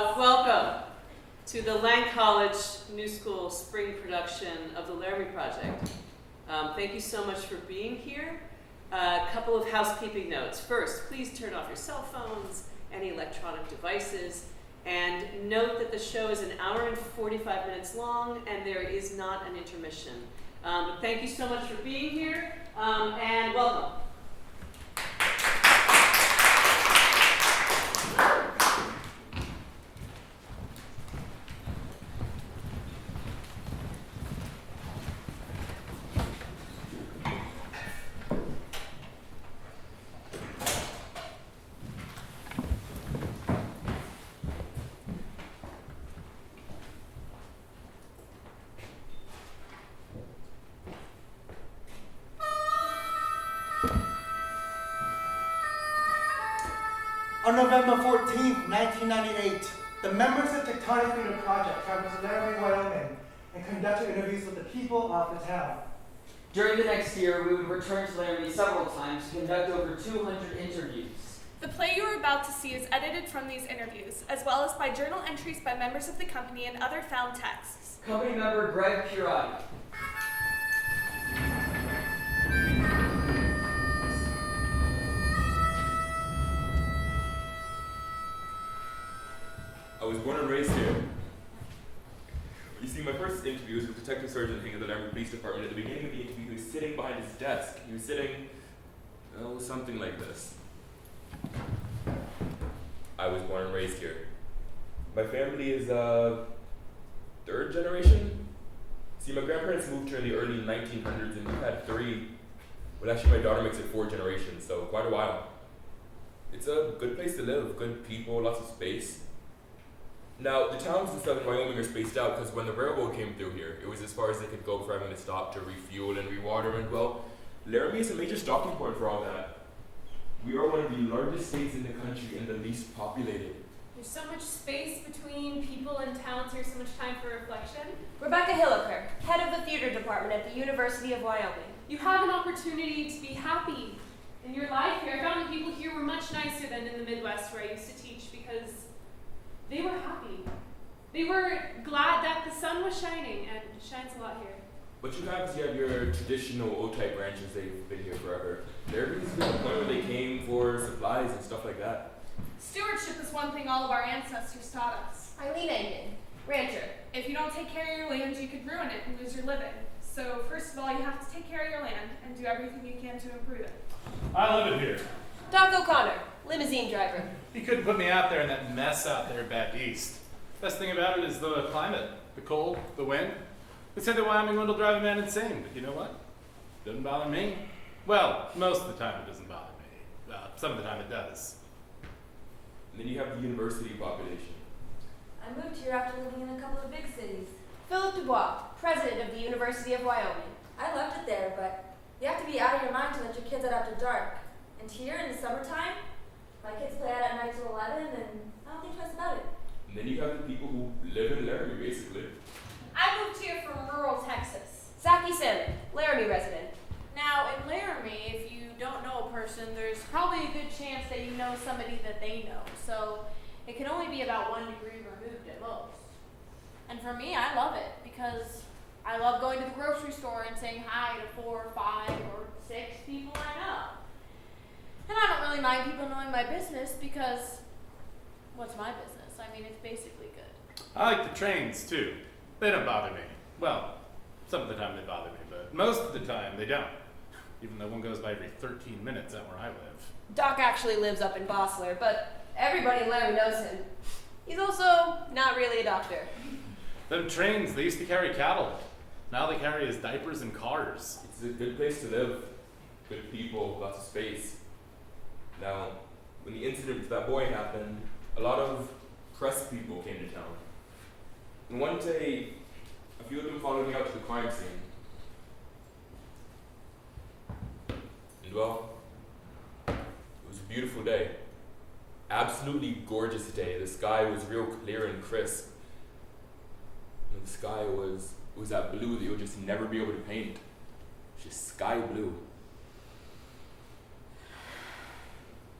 Welcome to the Lang College New School spring production of the Laramie Project. Thank you so much for being here. A couple of housekeeping notes. First, please turn off your cell phones, any electronic devices, and note that the show is an hour and 45 minutes long and there is not an intermission. Thank you so much for being here, and welcome. On November 14th, 1998, the members of Tectonic Theater Project traveled to Laramie, Wyoming, and conducted interviews with the people of the town. During the next year, we would return to Laramie several times to conduct over 200 interviews. The play you are about to see is edited from these interviews, as well as by journal entries by members of the company and other found texts. Company member Greg Purati. I was born and raised here. You see, my first interview was with Detective Sergeant Hing of the Laramie Police Department. At the beginning of the interview, he was sitting behind his desk. He was sitting, something like this. I was born and raised here. My family is, third generation? See, my grandparents moved here in the early 1900s, and we've had three. Well, actually, my daughter makes it 4 generations, so quite a while. It's a good place to live, good people, lots of space. Now, the towns in southern Wyoming are spaced out because when the railroad came through here, it was as far as they could go for having to stop to refuel and rewater, and well, Laramie is a major stopping point for all that. We are one of the largest states in the country and the least populated. There's so much space between people and towns here, so much time for reflection. Rebecca Hilliker, head of the theater department at the University of Wyoming. You have an opportunity to be happy in your life here. I found that people here were much nicer than in the Midwest where I used to teach because they were happy. They were glad that the sun was shining, and it shines a lot here. What you have is you have your traditional old-type ranches. They've been here forever. Larame's been the point where they came for supplies and stuff like that. Stewardship is one thing all of our ancestors taught us. Eileen Engen, rancher. If you don't take care of your land, you could ruin it and lose your living. So first of all, you have to take care of your land and do everything you can to improve it. I love it here. Doc O'Connor, limousine driver. You couldn't put me out there in that mess out there back east. Best thing about it is the climate, the cold, the wind. They say that Wyoming wind will drive a man insane, but you know what? Doesn't bother me. Well, most of the time it doesn't bother me. Some of the time it does. And then you have the university population. I moved here after living in a couple of big cities. Philip Dubois, president of the University of Wyoming. I loved it there, but you have to be out of your mind to let your kids out after dark. And here in the summertime, my kids play out at night till 11, and I don't think twice about it. And then you have the people who live in Laramie, basically. I moved here from rural Texas. Zaki Salmon, Laramie resident. Now, in Laramie, if you don't know a person, there's probably a good chance that you know somebody that they know. So it can only be about 1 degree removed at most. And for me, I love it because I love going to the grocery store and saying hi to 4 or 5 or 6 people I know. And I don't really mind people knowing my business because what's my business? I mean, it's basically good. I like the trains too. They don't bother me. Well, some of the time they bother me, but most of the time they don't. Even though one goes by every 13 minutes out where I live. Doc actually lives up in Bossler, but everybody in Laramie knows him. He's also not really a doctor. Them trains, they used to carry cattle. Now they carry his diapers and cars. It's a good place to live. Good people, lots of space. Now, when the incident with that boy happened, a lot of press people came to town. And one day, a few of them followed me out to the crime scene. And well, it was a beautiful day. Absolutely gorgeous day. The sky was real clear and crisp. And the sky was that blue that you'll just never be able to paint. Just sky blue.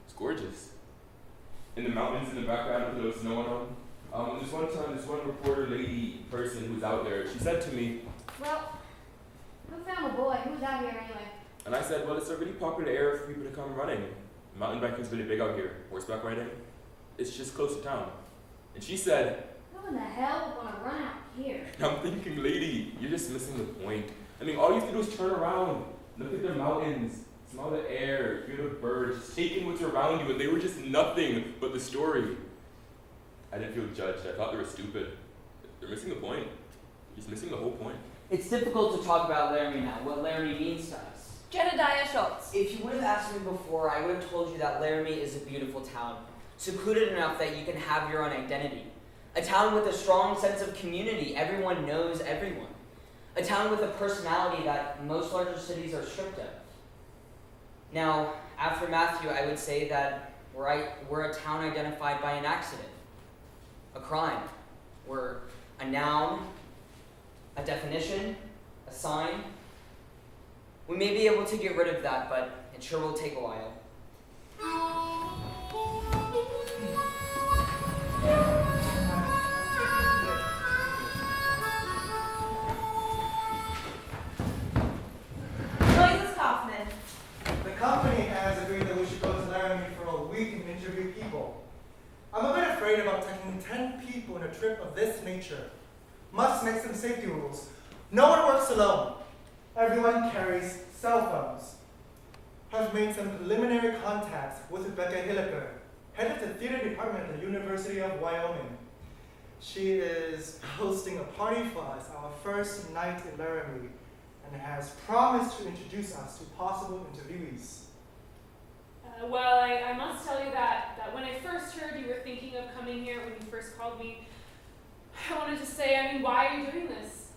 It's gorgeous. In the mountains in the background with a little snow on them, This one time, this one reporter lady person who was out there, she said to me, Well, who found the boy? Who's out here anyway? and I said, well, it's a really popular area for people to come running. Mountain biking is really big out here. Horseback riding, it's just close to town. And she said, Who in the hell would want to run out here? and I'm thinking, lady, you're just missing the point. I mean, all you have to do is turn around, look at the mountains, smell the air, hear the birds, just take in what's around you, and they were just nothing but the story. I didn't feel judged. I thought they were stupid. They're missing the point. Just missing the whole point. It's difficult to talk about Laramie now, what Laramie means to us. Jedediah Schultz. If you would have asked me before, I would have told you that Laramie is a beautiful town, secluded enough that you can have your own identity. A town with a strong sense of community, everyone knows everyone. A town with a personality that most larger cities are stripped of. Now, after Matthew, I would say that we're a town identified by an accident, a crime. We're a noun, a definition, a sign. We may be able to get rid of that, but it sure will take a while. Moises Kaufman. The company has agreed that we should go to Laramie for a week and interview people. I'm a bit afraid about taking 10 people on a trip of this nature. Must make some safety rules. No one works alone. Everyone carries cell phones. Have made some preliminary contacts with Rebecca Hilliker, head of the theater department at the University of Wyoming. She is hosting a party for us, our first night in Laramie, and has promised to introduce us to possible interviewees. Well, I must tell you that when I first heard you were thinking of coming here, when you first called me, I wanted to say, I mean, why are you doing this?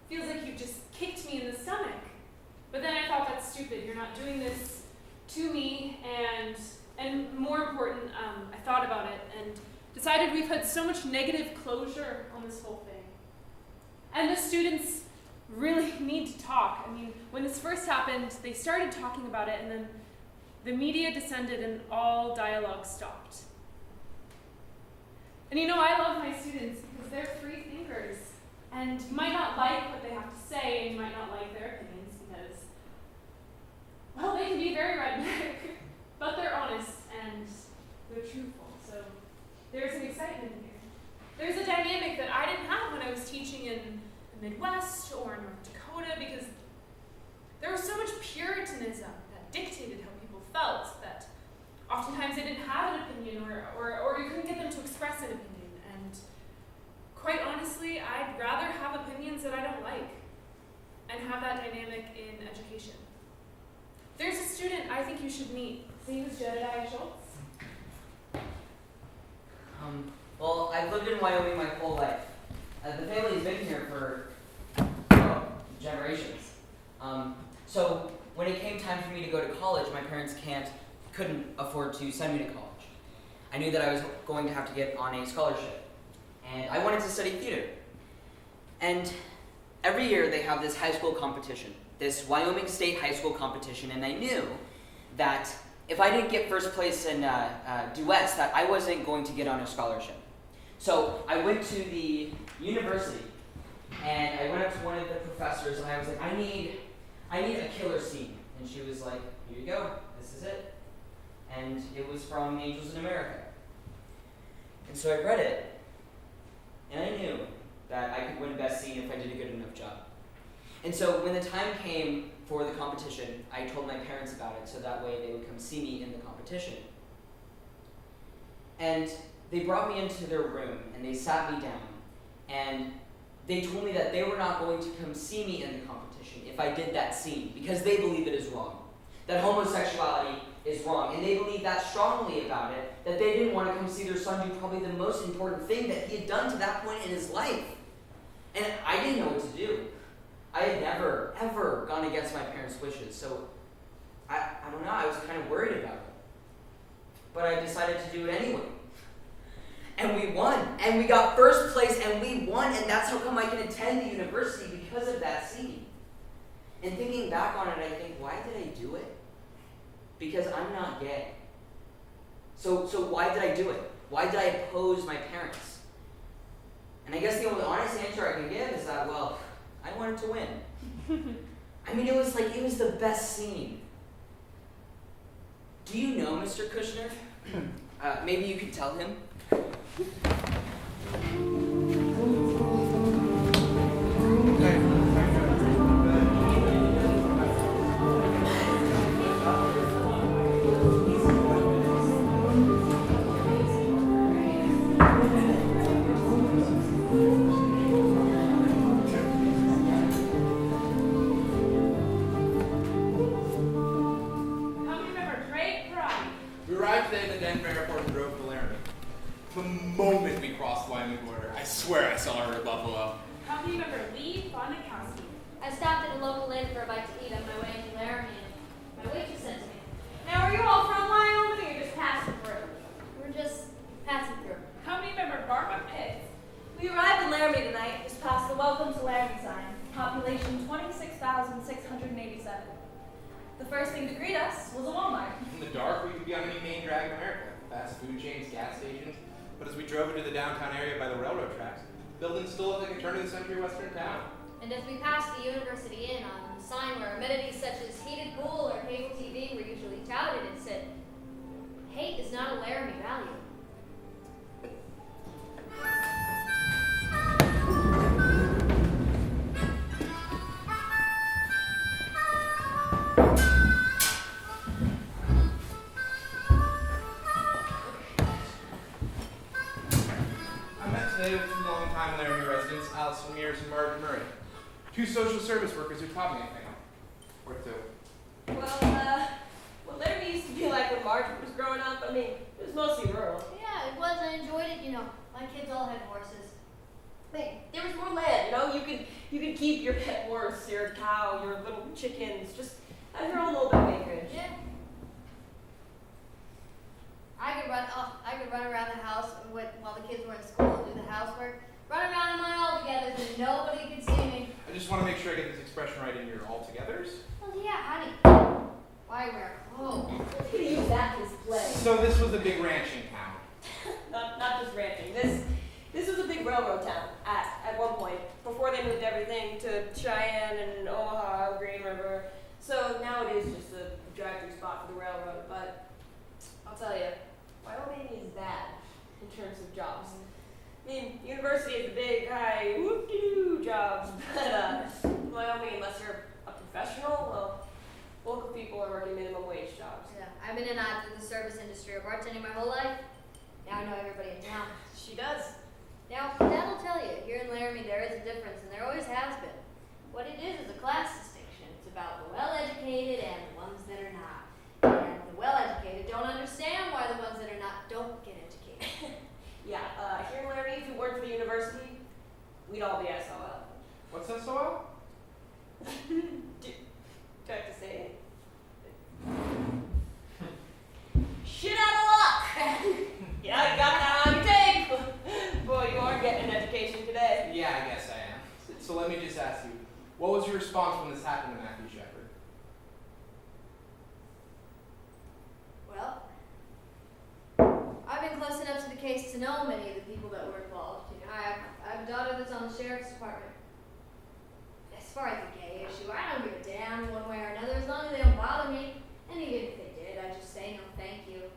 Feels like you just kicked me in the stomach. But then I thought, that's stupid. You're not doing this to me, and more important, I thought about it and decided we've had so much negative closure on this whole thing. And the students really need to talk. I mean, when this first happened, they started talking about it, and then the media descended and all dialogue stopped. And you know, I love my students because they're free thinkers. And you might not like what they have to say, and you might not like their opinions because, well, they can be very redneck, but they're honest and they're truthful. So there's an excitement here. There's a dynamic that I didn't have when I was teaching in the Midwest or in North Dakota because there was so much Puritanism that dictated how people felt that oftentimes they didn't have an opinion or you couldn't get them to express an opinion. And quite honestly, I'd rather have opinions that I don't like and have that dynamic in education. There's a student I think you should meet. His name is Jedediah Schultz. Well, I've lived in Wyoming my whole life. The family's been here for generations. So when it came time for me to go to college, my parents couldn't afford to send me to college. I knew that I was going to have to get on a scholarship. And I wanted to study theater. And every year they have this high school competition, this Wyoming State high school competition, and I knew that if I didn't get first place in duets, that I wasn't going to get on a scholarship. So I went to the university, and I went up to one of the professors, and I was like, I need a killer scene. And she was like, here you go, this is it. And it was from Angels in America. And so I read it, and I knew that I could win best scene if I did a good enough job. And so when the time came for the competition, I told my parents about it so that way they would come see me in the competition. And they brought me into their room and they sat me down and they told me that they were not going to come see me in the competition if I did that scene because they believe it is wrong. That homosexuality is wrong, and they believed that strongly about it, that they didn't want to come see their son do probably the most important thing that he had done to that point in his life. And I didn't know what to do. I had never, ever gone against my parents' wishes, so I don't know, I was kind of worried about it. But I decided to do it anyway. And we won, and we got first place, and we won, and that's how come I can attend the university because of that scene. And thinking back on it, I think, why did I do it? Because I'm not gay. So why did I do it? Why did I oppose my parents? And I guess the only honest answer I can give is that, well, I wanted to win. I mean, it was the best scene. Do you know Mr. Kushner? Maybe you could tell him? We arrived today at the Denver airport and drove to Laramie. The moment we crossed the Wyoming border, I swear I saw her at Buffalo. Company member Lee Bonakowski. I stopped at a local inn for a bite to eat on my way to Laramie, and my waitress said to me, "Now, are you all from Wyoming, or you're just passing through?" "We're just passing through." Company member Barbara Pitts. We arrived in Laramie tonight, just past the Welcome to Laramie sign. Population 26,687. The first thing to greet us was a Walmart. In the dark, we could be on any main drag in America. Fast food chains, gas stations. But as we drove into the downtown area by the railroad tracks, the buildings still looked like a turn-of-the-century western town. And as we passed the University Inn, on the sign where amenities such as heated pool or cable TV were usually touted, it said, "Hate is not a Laramie value." Today with two long-time Laramie residents, Allison Mears and Marge Murray. Two social service workers who taught me anything. Or two. Well, Laramie used to be like when Marge was growing up. I mean, it was mostly rural. Yeah, it was. I enjoyed it. My kids all had horses. Hey, there was more land, you could keep your pet horse, your cow, your little chickens, just have your own little bit of acreage. Yeah. I could run around the house while the kids were in school and do the housework. Run around in my all-togethers and nobody could see me. I just want to make sure I get this expression right in your all-togethers. Well, yeah, honey. Why wear clothes? I'm gonna use that to display. So this was a big ranching town. Not just ranching. This was a big railroad town at one point, before they moved everything to Cheyenne and Omaha, Green River. So now it is just a drive-through spot for the railroad, but I'll tell you, Wyoming is bad in terms of jobs. I mean, university is the big, high, whoop-de-doo jobs, but Wyoming, unless you're a professional, well, local people are working minimum wage jobs. Yeah, I've been in the service industry or bartending my whole life. Now I know everybody in town. She does. Now, that'll tell you, here in Laramie there is a difference, and there always has been. What it is a class distinction. It's about the well-educated and the ones that are not. And the well-educated don't understand why the ones that are not don't get educated. Yeah, here in Laramie, if we worked for the university, we'd all be SOL. What's SOL? Do I have to say it? Shit out of luck! Yeah, I got that on tape! Boy, you are getting an education today. Yeah, I guess I am. So let me just ask you, what was your response when this happened to Matthew Shepard? Well, I've been close enough to the case to know many of the people that were involved. I have a daughter that's on the sheriff's department. As far as the gay issue, I don't give a damn one way or another as long as they don't bother me. And even if they did, I just say no thank you.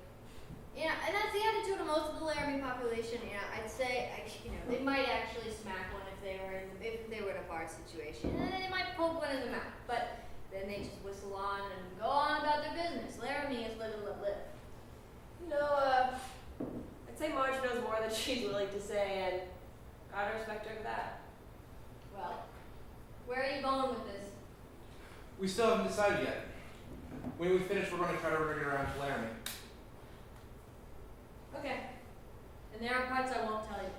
And that's the attitude of most of the Laramie population. I'd say, they might actually smack one if they were in a bar situation. And then they might poke one in the mouth. But then they just whistle on and go on about their business. Laramie is live and let live. I'd say Marge knows more than she's willing to say, and gotta respect her for that. Well, where are you going with this? We still haven't decided yet. When we finish, we're going to try to rig it around to Laramie. Okay. And there are parts I won't tell you.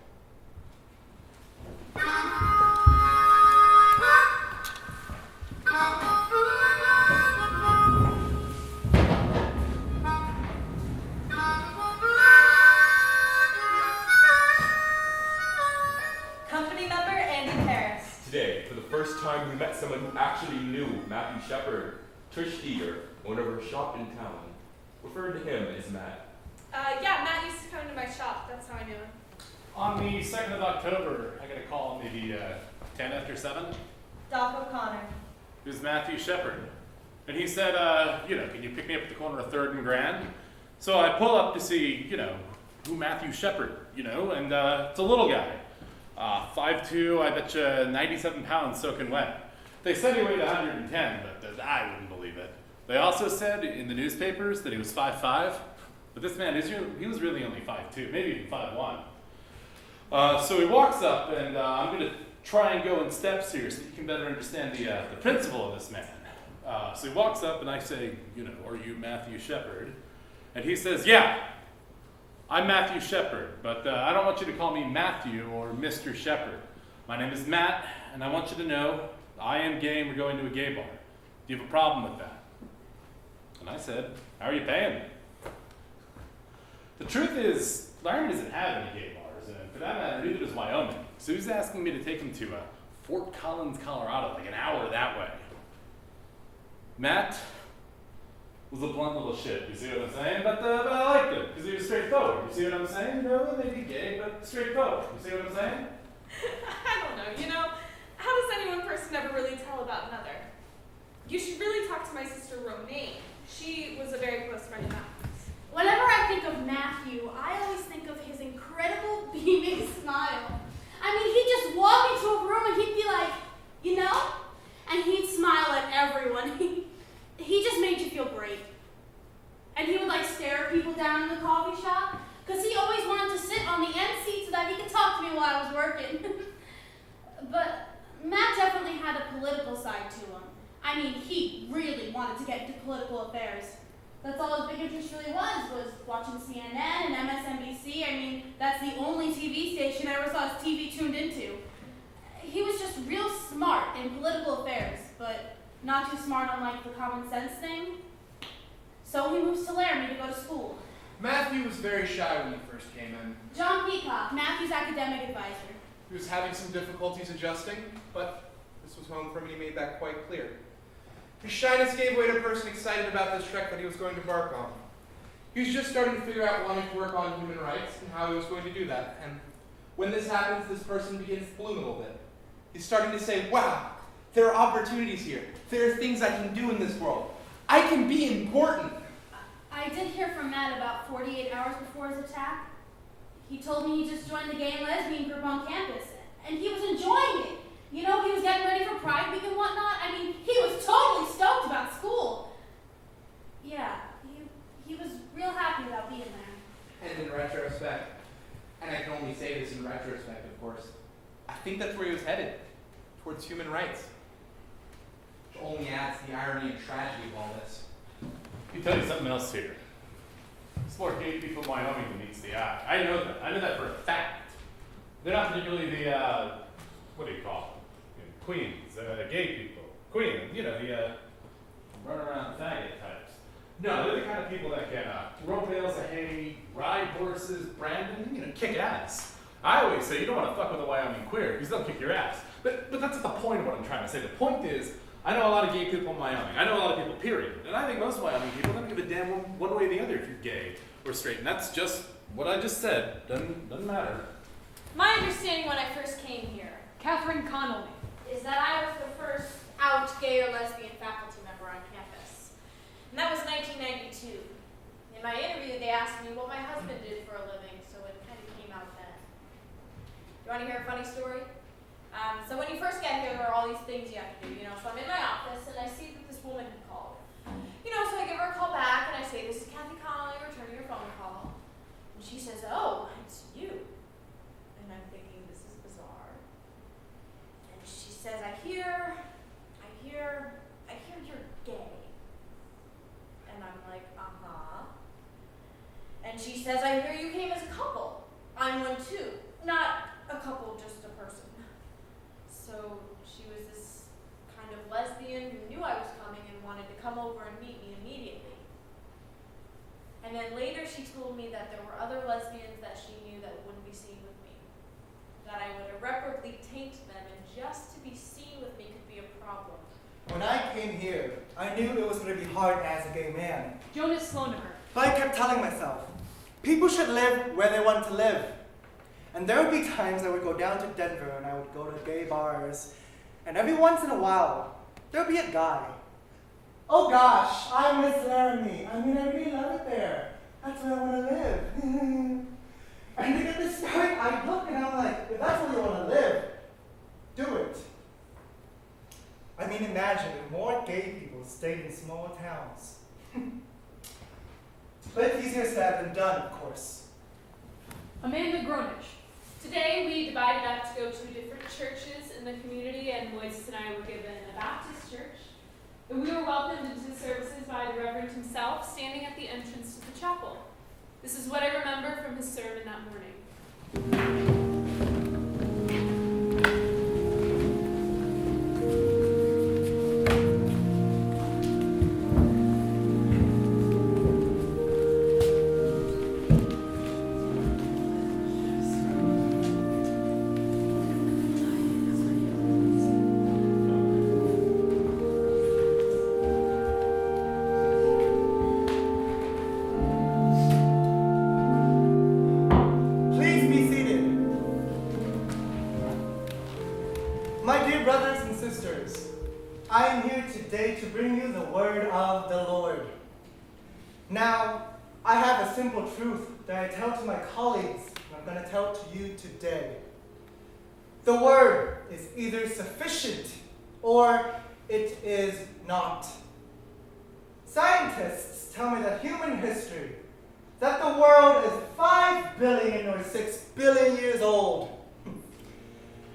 Company member Andy Paris. Today, for the first time, we met someone who actually knew Matthew Shepard. Trish Steger, owner of her shop in town, referred to him as Matt. Yeah, Matt used to come to my shop. That's how I knew him. On the 2nd of October, I got a call maybe 10 after 7. Doc O'Connor. It was Matthew Shepard. And he said, can you pick me up at the corner of 3rd and Grand? So I pull up to see, who Matthew Shepard, and it's a little guy. 5'2", I bet you 97 pounds soaking wet. They said he weighed 110, but I wouldn't believe it. They also said in the newspapers that he was 5'5", but this man, he was really only 5'2", maybe even 5'1". So he walks up, and I'm going to try and go in steps here so that you can better understand the principle of this man. So he walks up, and I say, are you Matthew Shepard? And he says, yeah, I'm Matthew Shepard, but I don't want you to call me Matthew or Mr. Shepard. My name is Matt, and I want you to know I am gay and we're going to a gay bar. Do you have a problem with that? And I said, how are you paying me? The truth is, Laramie doesn't have any gay bars, and for that matter, neither does Wyoming. So he's asking me to take him to Fort Collins, Colorado, like an hour that way. Matt was a blunt little shit, you see what I'm saying? But I liked him, because he was straightforward. You see what I'm saying? Maybe gay, but straightforward. You see what I'm saying? I don't know, how does any one person ever really tell about another? You should really talk to my sister Romaine. She was a very close friend of Matthew's. Whenever I think of Matthew, I always think of his incredible beaming smile. I mean, he'd just walk into a room and he'd be like, and he'd smile at everyone. He just made you feel great. And he would stare people down in the coffee shop, because he always wanted to sit on the end seat so that he could talk to me while I was working. But Matt definitely had a political side to him. I mean, he really wanted to get into political affairs. That's all his big interest really was watching CNN and MSNBC. I mean, that's the only TV station I ever saw his TV tuned into. He was just real smart in political affairs, but not too smart on the common sense thing. So he moves to Laramie to go to school. Matthew was very shy when he first came in. John Peacock, Matthew's academic advisor. He was having some difficulties adjusting, but this was home for him and he made that quite clear. His shyness gave way to a person excited about this trek that he was going to embark on. He was just starting to figure out wanting to work on human rights and how he was going to do that. And when this happens, this person begins to bloom a little bit. He's starting to say, wow, there are opportunities here. There are things I can do in this world. I can be important. I did hear from Matt about 48 hours before his attack. He told me he just joined the gay and lesbian group on campus, and he was enjoying it. He was getting ready for Pride Week and whatnot. I mean, he was totally stoked about school. Yeah, he was real happy about being there. And in retrospect, and I can only say this in retrospect, of course, I think that's where he was headed, towards human rights. Which only adds to the irony and tragedy of all this. Let me tell you something else here. There's more gay people in Wyoming than meets the eye. I know that. I know that for a fact. They're not particularly the, what do you call them? Queens, gay people. Queen, the run around faggot types. No, they're the kind of people that can row bales of hay, ride horses, brandon, kick ass. I always say you don't want to fuck with a Wyoming queer because they'll kick your ass. But that's not the point of what I'm trying to say. The point is, I know a lot of gay people in Wyoming. I know a lot of people, period. And I think most Wyoming people don't give a damn one way or the other if you're gay or straight. And that's just what I just said. Doesn't matter. My understanding when I first came here, Catherine Connolly. is that I was the first out gay or lesbian faculty member on campus. And that was 1992. In my interview, they asked me what my husband did for a living, so it kind of came out then. You want to hear a funny story? So when you first get here, there are all these things you have to do, So I'm in my office, and I see that this woman had called. So I give her a call back, and I say, this is Kathy Connolly returning your phone call. And she says, oh, it's you. And I'm thinking, this is bizarre. And she says, I hear you're gay. And I'm like, uh-huh. And she says, I hear you came as a couple. I'm one too. Not a couple, just a person. So she was this kind of lesbian who knew I was coming and wanted to come over and meet me immediately. And then later she told me that there were other lesbians that she knew that wouldn't be seen with me. That I would irreparably taint them, and just to be seen with me could be a problem. When I came here, I knew it was going to be hard as a gay man. Jonas Slonemer. But I kept telling myself, people should live where they want to live. And there would be times I would go down to Denver and I would go to gay bars. And every once in a while, there would be a guy. Oh gosh, I miss Laramie. I mean, I really love it there. That's where I want to live. And to get this started, I look and I'm like, if that's where you want to live, do it. I mean, imagine if more gay people stayed in small towns. But it's easier said than done, of course. Amanda Gronich. Today we divided up to go to different churches in the community, and Moises and I were given a Baptist church. And we were welcomed into the services by the Reverend himself, standing at the entrance to the chapel. This is what I remember from his sermon that morning. Please be seated. My dear brothers and sisters, I am here today to bring you the word of the Lord. Now, I have a simple truth that I tell to my colleagues, and I'm going to tell to you today. The word is either sufficient or it is not. Scientists tell me that human history, that the world is 5 billion or 6 billion years old.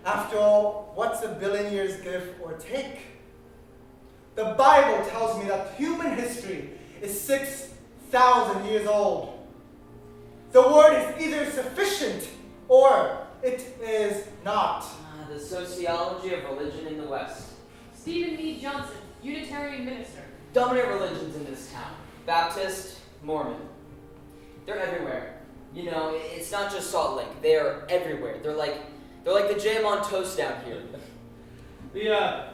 After all, what's a billion years give or take? The Bible tells me that human history is 6,000 years old. The word is either sufficient or it is not. The sociology of religion in the West. Stephen E. Johnson, Unitarian minister. Dominant religions in this town. Baptist, Mormon. They're everywhere. You know, it's not just Salt Lake. They're everywhere. They're like the jam on toast down here. The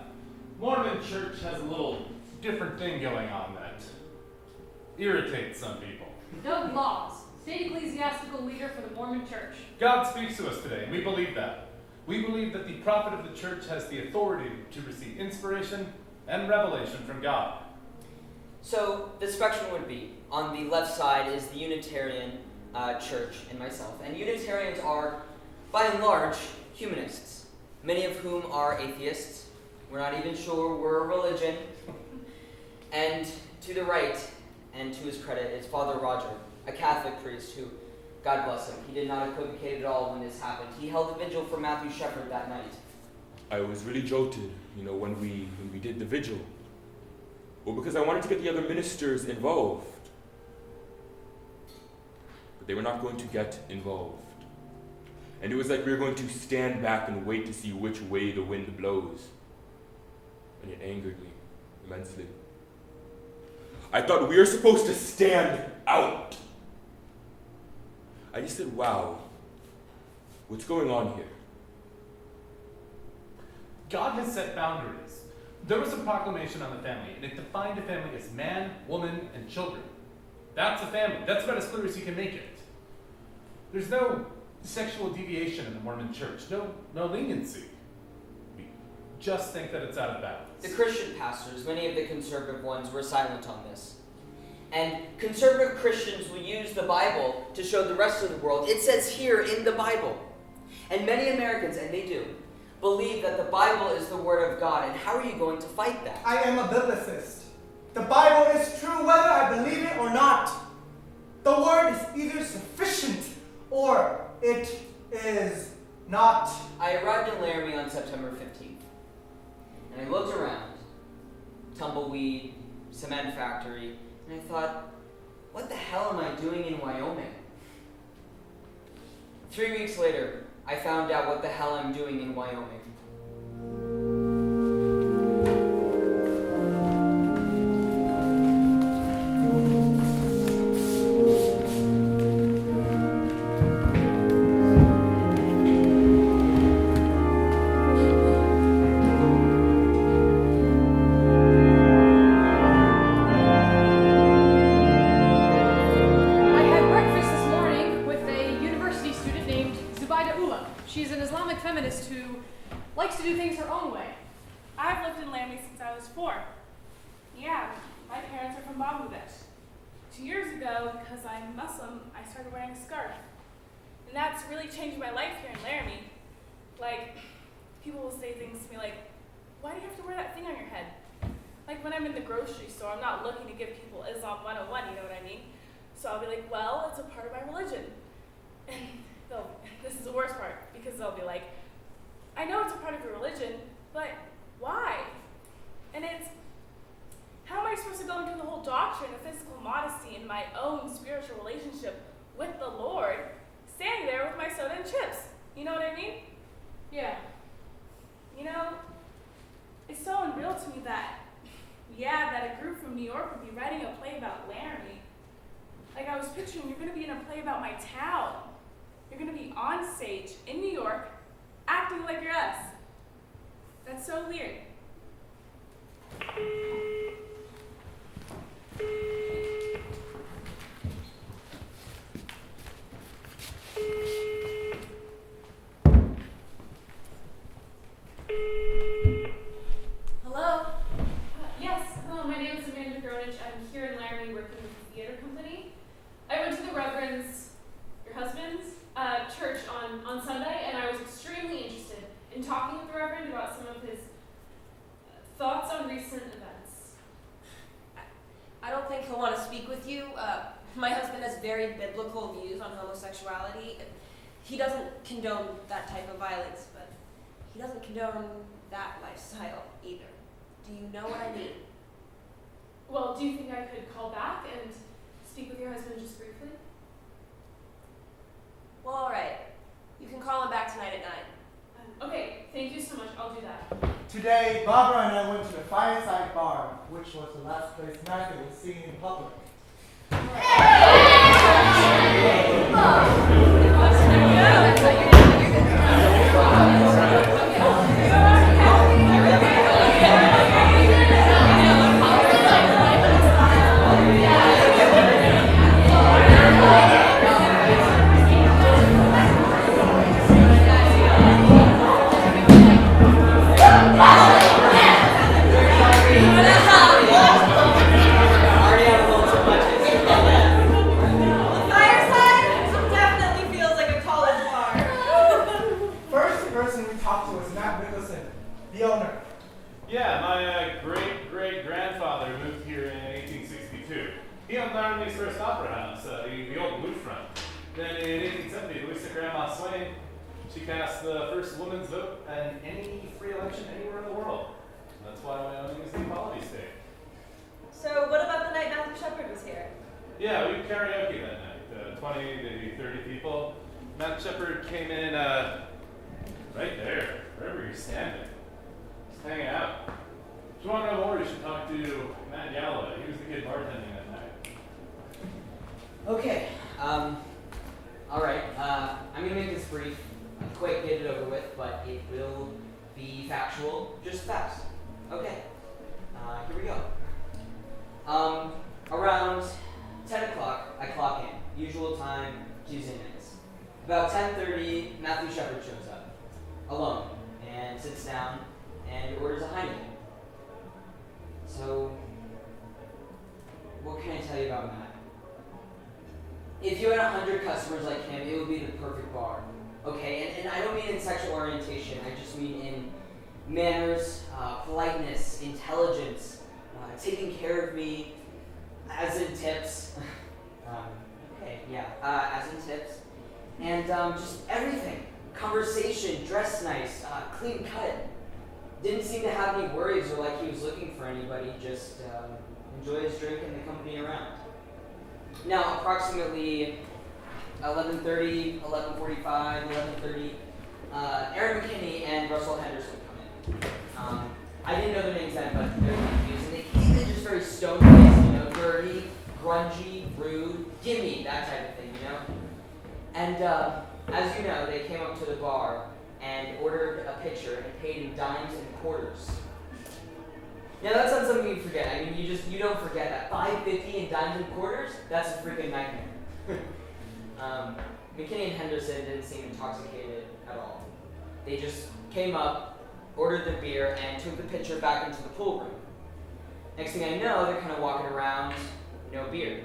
Mormon church has a little different thing going on that irritates some people. Doug Laws, state ecclesiastical leader for the Mormon church. God speaks to us today, and we believe that. We believe that the prophet of the church has the authority to receive inspiration and revelation from God. So the spectrum would be, on the left side is the Unitarian church and myself. And Unitarians are, by and large, humanists, many of whom are atheists. We're not even sure we're a religion. And to the right, and to his credit, is Father Roger, a Catholic priest who, God bless him, he did not equivocate at all when this happened. He held a vigil for Matthew Shepard that night. I was really jolted, when we did the vigil. Well, because I wanted to get the other ministers involved. But they were not going to get involved. And it was like we were going to stand back and wait to see which way the wind blows. And it angered me immensely. I thought we were supposed to stand out. I just said, wow, what's going on here? God has set boundaries. There was a proclamation on the family, and it defined a family as man, woman, and children. That's a family. That's about as clear as you can make it. There's no sexual deviation in the Mormon church, no leniency. We just think that it's out of bounds. The Christian pastors, many of the conservative ones, were silent on this. And conservative Christians will use the Bible to show the rest of the world. It says here in the Bible. And many Americans, and they do, believe that the Bible is the Word of God. And how are you going to fight that? I am a biblicist. The Bible is true whether I believe it or not. The word is either sufficient or it is not. I arrived in Laramie on September 15th. And I looked around. Tumbleweed, cement factory. And I thought, what the hell am I doing in Wyoming? 3 weeks later, I found out what the hell I'm doing in Wyoming. I had breakfast this morning with a university student named Zubaida She's an Islamic feminist who likes to do things her own way. I've lived in Laramie since I was 4. Yeah, my parents are from Bangladesh. 2 years ago, because I'm Muslim, I started wearing a scarf. And that's really changed my life here in Laramie. Like, people will say things to me like, why do you have to wear that thing on your head? Like when I'm in the grocery store, I'm not looking to give people Islam 101, you know what I mean? So I'll be like, well, it's a part of my religion. And this is the worst part, because they'll be like, I know it's a part of your religion, but why? And it's, how am I supposed to go into the whole doctrine of physical modesty in my own spiritual relationship with the Lord, standing there with my soda and chips? You know what I mean? Yeah. You know, it's so unreal to me that, yeah, that a group from New York would be writing a play about Laramie. Like I was picturing, you're gonna be in a play about my town. You're gonna be on stage in New York, acting like you're us. That's so weird. Hello? Yes, hello, my name is I'm here in Laramie working with the theater company. I went to the Reverend's, your husband's, church on Sunday, and I was extremely interested in talking with the Reverend about some of his thoughts on recent events. I don't think he'll want to speak with you. My husband has very biblical views on homosexuality. He doesn't condone that type of violence, but he doesn't condone that lifestyle either. Do you know what I mean? Well, do you think I could call back and speak with your husband just briefly? Well, all right. You can call him back tonight at 9. Okay, thank you so much. I'll do that. Today, Barbara and I went to the Fireside Bar, which was the last place Matthew was seen in public. Yeah, my great-great-grandfather moved here in 1862. He owned Laramie's first opera house, the old Blue Front. Then in 1870, Louisa Grandma Swain, she cast the first woman's vote in any free election anywhere in the world. That's why Wyoming is the equality state. So what about the night Matthew Shepard was here? Yeah, we karaoke that night. 20 to 30 people. Matt Shepard came in right there, wherever you're standing. Just hanging out. If you want to know more, you should talk to Matt Yalla. He was the kid bartending that night. Okay, alright, I'm gonna make this brief, quick, get it over with, but it will be factual, just fast. Okay, here we go. Around 10 o'clock, I clock in, usual time, Tuesday nights. About 10:30, Matthew Shepard shows up, alone, and sits down and orders a Heineken. So, what can I tell you about Matt? If you had 100 customers like him, it would be the perfect bar. Okay, and I don't mean in sexual orientation, I just mean in manners, politeness, intelligence, taking care of me, as in tips. As in tips. And just everything. Conversation, dressed nice, clean cut. Didn't seem to have any worries or like he was looking for anybody, just enjoy his drink and the company around. Now, approximately 11:30, 11:45, 11:30, Aaron Mckinnon and Russell Henderson come in. I didn't know their names then, but they're confused. And they came in just very stone-faced, dirty, grungy, rude, gimme, that type of thing, And as you know, they came up to the bar and ordered a pitcher and paid in dimes and quarters. Now that's not something you forget. I mean, you don't forget that. $5.50 in dimes and quarters? That's a freaking nightmare. Mckinnon and Henderson didn't seem intoxicated at all. They just came up, ordered the beer, and took the pitcher back into the pool room. Next thing I know, they're kind of walking around, no beer.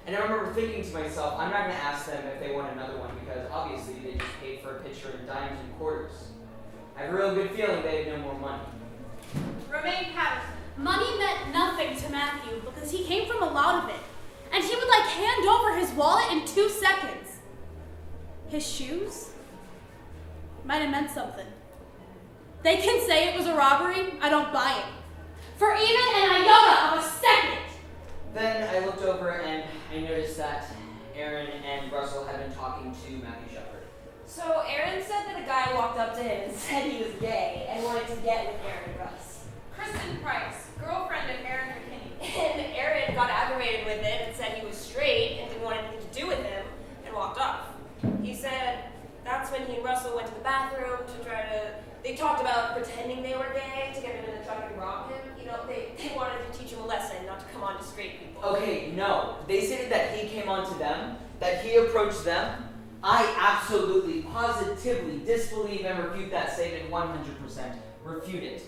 And I remember thinking to myself, I'm not going to ask them if they want another one because obviously they just paid for a pitcher in dimes and quarters. I have a real good feeling they had no more money. Romaine Patterson. Money meant nothing to Matthew because he came from a lot of it. And he would like hand over his wallet in 2 seconds. His shoes might have meant something. They can say it was a robbery, I don't buy it. For even an iota of a second. Then I looked over and I noticed that Aaron and Russell had been talking to Matthew Shepard. So Aaron said that a guy walked up to him and said he was gay and wanted to get with Aaron and Russ. Kristen Price, girlfriend of Aaron Mckinnon. And Aaron got aggravated with it and said he was straight and didn't want anything to do with him and walked off. He said that's when he and Russell went to the bathroom to try to... They talked about pretending they were gay to get him in the truck and rob him. You know, they wanted to teach him a lesson, not to come on to straight people. Okay, no. They stated that he came on to them, that he approached them. I absolutely, positively disbelieve and refute that statement 100%. Refute it.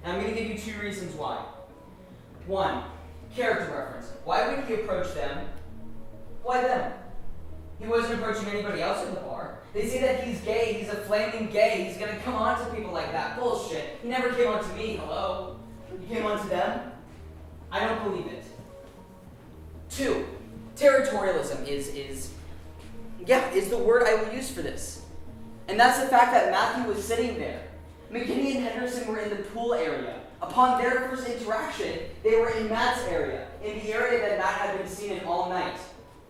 And I'm going to give you 2 reasons why. 1, character reference. Why would he approach them? Why them? He wasn't approaching anybody else in the bar. They say that he's gay, he's a flaming gay, he's gonna come on to people like that. Bullshit. He never came on to me, hello? He came on to them? I don't believe it. 2, territorialism is the word I will use for this. And that's the fact that Matthew was sitting there. McKinney and Henderson were in the pool area. Upon their first interaction, they were in Matt's area, in the area that Matt had been seen in all night.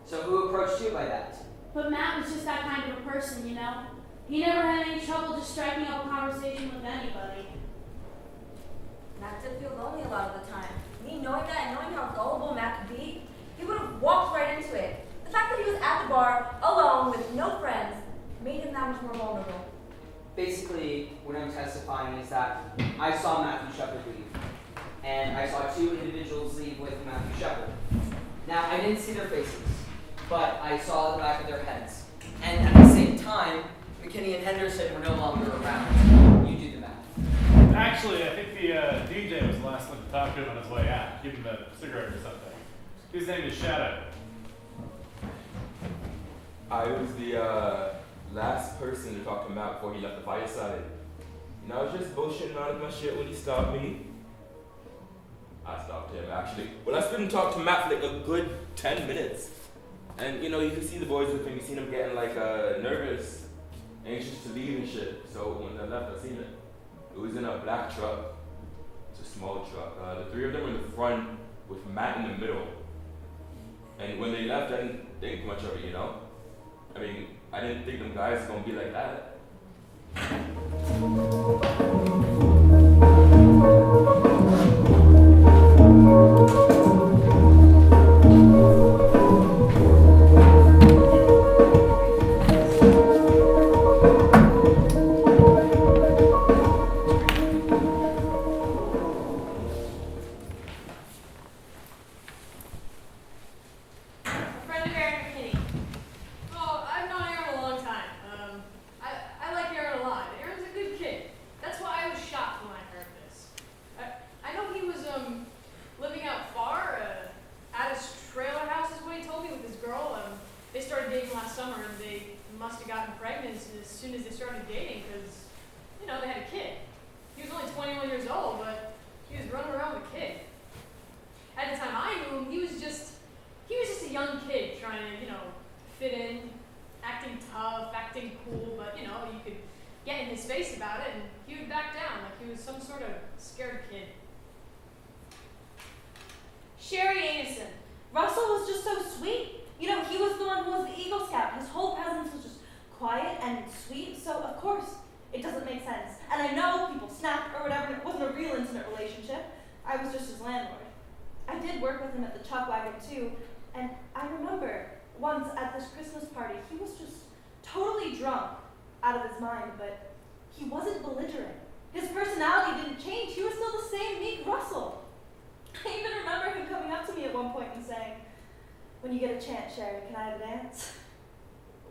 So who approached you by that? But Matt was just that kind of a person, you know? He never had any trouble just striking up a conversation with anybody. Matt did feel lonely a lot of the time. Me knowing that and knowing how gullible Matt could be, he would have walked right into it. The fact that he was at the bar, alone, with no friends, made him that much more vulnerable. Basically, what I'm testifying is that I saw Matthew Shepard leave. And I saw 2 individuals leave with Matthew Shepard. Now, I didn't see their faces, but I saw the back of their heads. And at the same time, McKinney and Henderson were no longer around. You do the math. Actually, I think the DJ was the last one to talk to him on his way out. Give him a cigarette or something. His name is Shadow. I was the last person to talk to Matt before he left the fireside. And I was just bullshitting out of my shit when he stopped me. I stopped him, actually. Well, I stood and talked to Matt for like a good 10 minutes. And, you know, you can see the boys with him. You seen him getting, like, nervous, anxious to leave and shit. So when I left, I seen it. It was in a black truck. It's a small truck. The 3 of them were in the front with Matt in the middle. And when they left, I didn't think much of it, you know? I mean, I didn't think them guys were gonna be like that.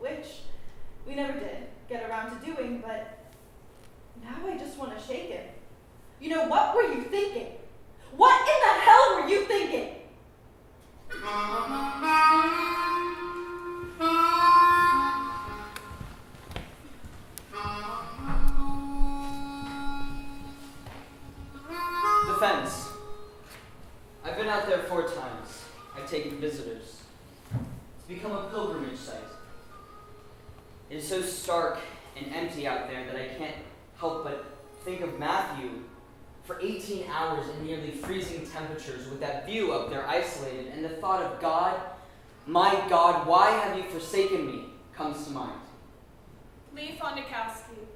which we never did get around to doing, but now I just want to shake him. You know, what were you thinking? What in the hell were you thinking? The fence. I've been out there 4 times. I've taken visitors. It's become a pilgrimage site. It is so stark and empty out there that I can't help but think of Matthew for 18 hours in nearly freezing temperatures with that view up there isolated, and the thought of God, my God, why have you forsaken me, comes to mind. Lee Fondakowski.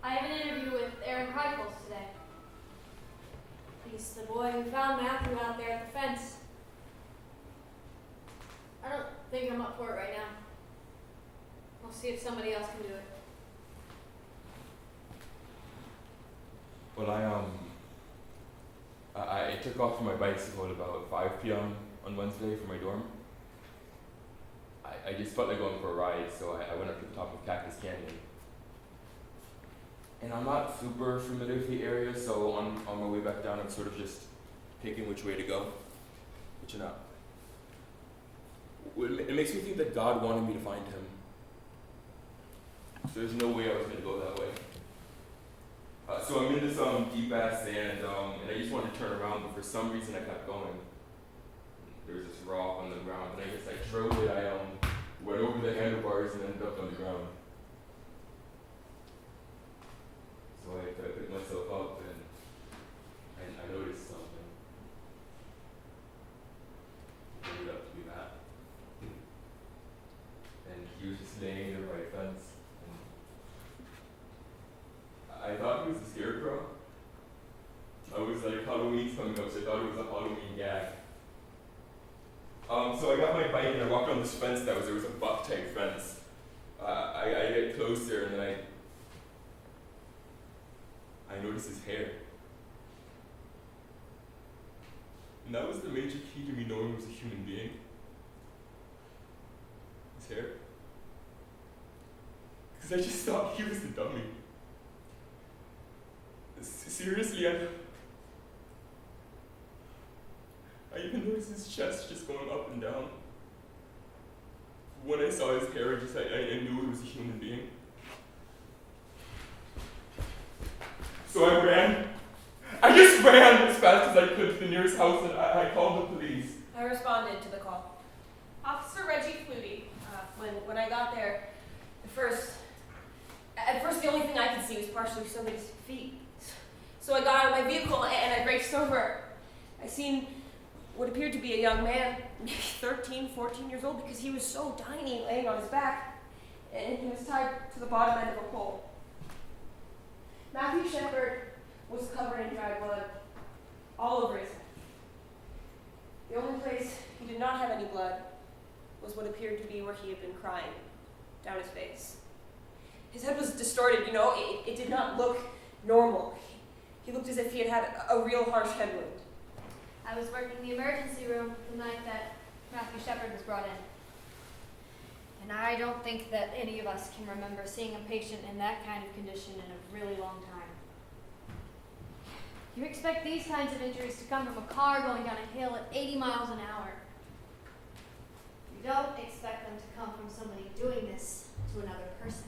I have an interview with Aaron Kreifels today. He's the boy who found Matthew out there at the fence. I don't think I'm up for it right now. I'll see if somebody else can do it. Well, I took off from my bicycle at about 5 p.m. on Wednesday for my dorm. I just felt like going for a ride, so I went up to the top of Cactus Canyon. And I'm not super familiar with the area, so on my way back down, I'm sort of just picking which way to go, which or not. It makes me think that God wanted me to find him. So there's no way I was going to go that way. So I'm in this deep ass sand, and I just wanted to turn around, but for some reason I kept going. There was this rock on the ground, and I guess I drove it. I went over the handlebars and ended up on the ground. So I picked myself up, and I noticed something. It ended up to be Matt. And he was just laying there by a fence. I thought he was a scarecrow. I was like, Halloween's coming up, so I thought it was a Halloween gag. So I got my bike and I walked on this fence there was a buck type fence. I get closer and then I noticed his hair. And that was the major key to me knowing he was a human being. His hair. Because I just thought he was a dummy. Seriously, I even noticed his chest just going up and down. When I saw his hair, I knew he was a human being. So I ran. I just ran as fast as I could to the nearest house, and I called the police. I responded to the call. Officer Reggie Flutie. When I got there, at first the only thing I could see was partially somebody's feet. So I got out of my vehicle and I raced over. I seen what appeared to be a young man, maybe 13, 14 years old, because he was so tiny, laying on his back, and he was tied to the bottom end of a pole. Matthew Shepard was covered in dry blood all over his head. The only place he did not have any blood was what appeared to be where he had been crying down his face. His head was distorted, it did not look normal. He looked as if he had had a real harsh head wound. I was working in the emergency room the night that Matthew Shepard was brought in. And I don't think that any of us can remember seeing a patient in that kind of condition in a really long time. You expect these kinds of injuries to come from a car going down a hill at 80 miles an hour. You don't expect them to come from somebody doing this to another person.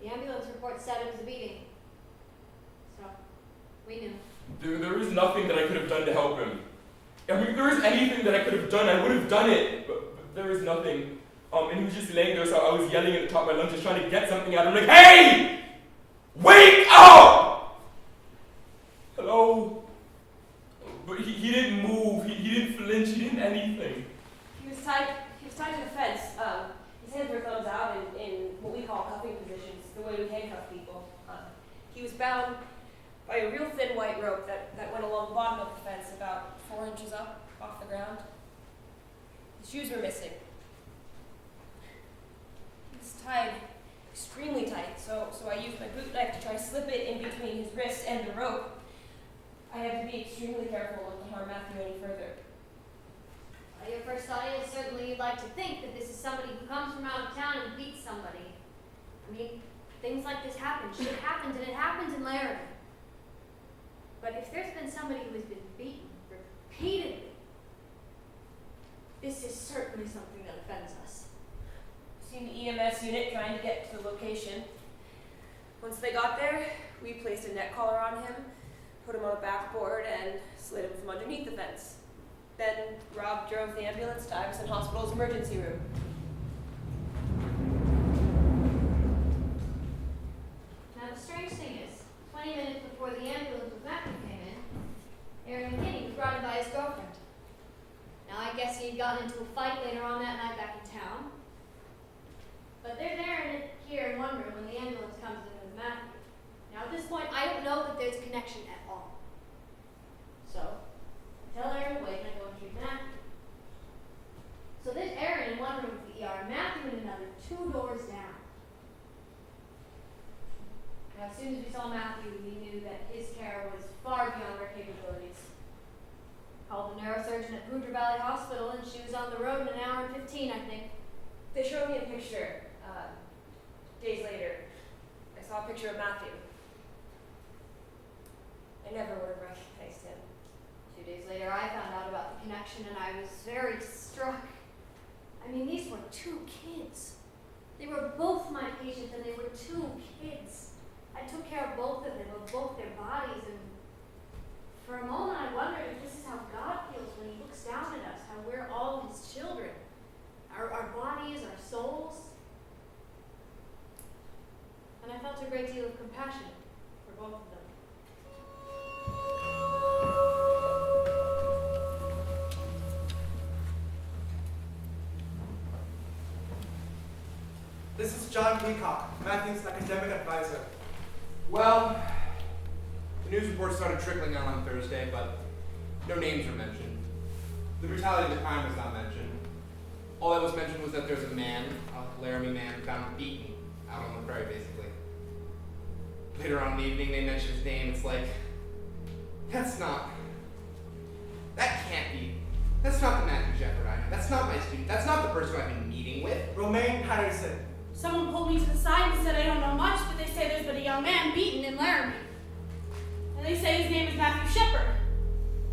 The ambulance report said it was a beating. So, we knew. There was nothing that I could have done to help him. I mean, if there was anything that I could have done, I would have done it, but there was nothing. And he was just laying there, so I was yelling at the top of my lungs, just trying to get something out of him, like, hey! Wake up! Hello? But he didn't move, he didn't flinch, he didn't anything. He was tied to the fence. His hands were thumbs out in what we call cuffing positions, the way we handcuff people. He was bound by a real thin white rope that went along the bottom of the fence about 4 inches up off the ground. His shoes were missing. He was tied extremely tight, so I used my boot knife to try to slip it in between his wrist and the rope. I had to be extremely careful not to harm Matthew any further. By your first audience, certainly you'd like to think that this is somebody who comes from out of town and beats somebody. I mean, things like this happen. Shit happens, and it happens in Laramie. But if there's been somebody who has been beaten repeatedly, this is certainly something that offends us. Seen the EMS unit trying to get to the location. Once they got there, we placed a neck collar on him, put him on a backboard, and slid him from underneath the fence. Then Rob drove the ambulance to Iverson Hospital's emergency room. Now the strange thing is, 20 minutes before the ambulance with Matthew came in, Aaron Mckinnon was brought in by his girlfriend. Now I guess he had gotten into a fight later on that night back in town. But there's Aaron here in one room when the ambulance comes in with Matthew. Now at this point, I don't know that there's a connection at all. So, I tell Aaron to wait and I go and treat Matthew. So there's Aaron in one room of the ER, Matthew in another, 2 doors down. Now as soon as we saw Matthew, we knew that his care was far beyond our capabilities. Called the neurosurgeon at Poudre Valley Hospital, and she was on the road in an hour and 15, I think. They showed me a picture days later. I saw a picture of Matthew. I never would have recognized him. 2 days later, I found out about the connection, and I was very struck. I mean, these were 2 kids. They were both my patients, and they were 2 kids. I took care of both of them, of both their bodies, and for a moment I wondered if this is how God feels when he looks down at us, how we're all his children. Our bodies, our souls. And I felt a great deal of compassion for both of them. This is John Peacock, Matthew's academic advisor. Well, the news reports started trickling on Thursday, but no names were mentioned. The brutality of the crime was not mentioned. All that was mentioned was that there's a man, a Laramie man, found beaten out on the prairie, basically. Later on in the evening, they mentioned his name. It's like, that can't be. That's not the Matthew Shepard I know. That's not my student. That's not the person I've been meeting with. Romaine Patterson. Someone pulled me to the side and said I don't know much, but they say there's been a young man beaten in Laramie. And they say his name is Matthew Shepard.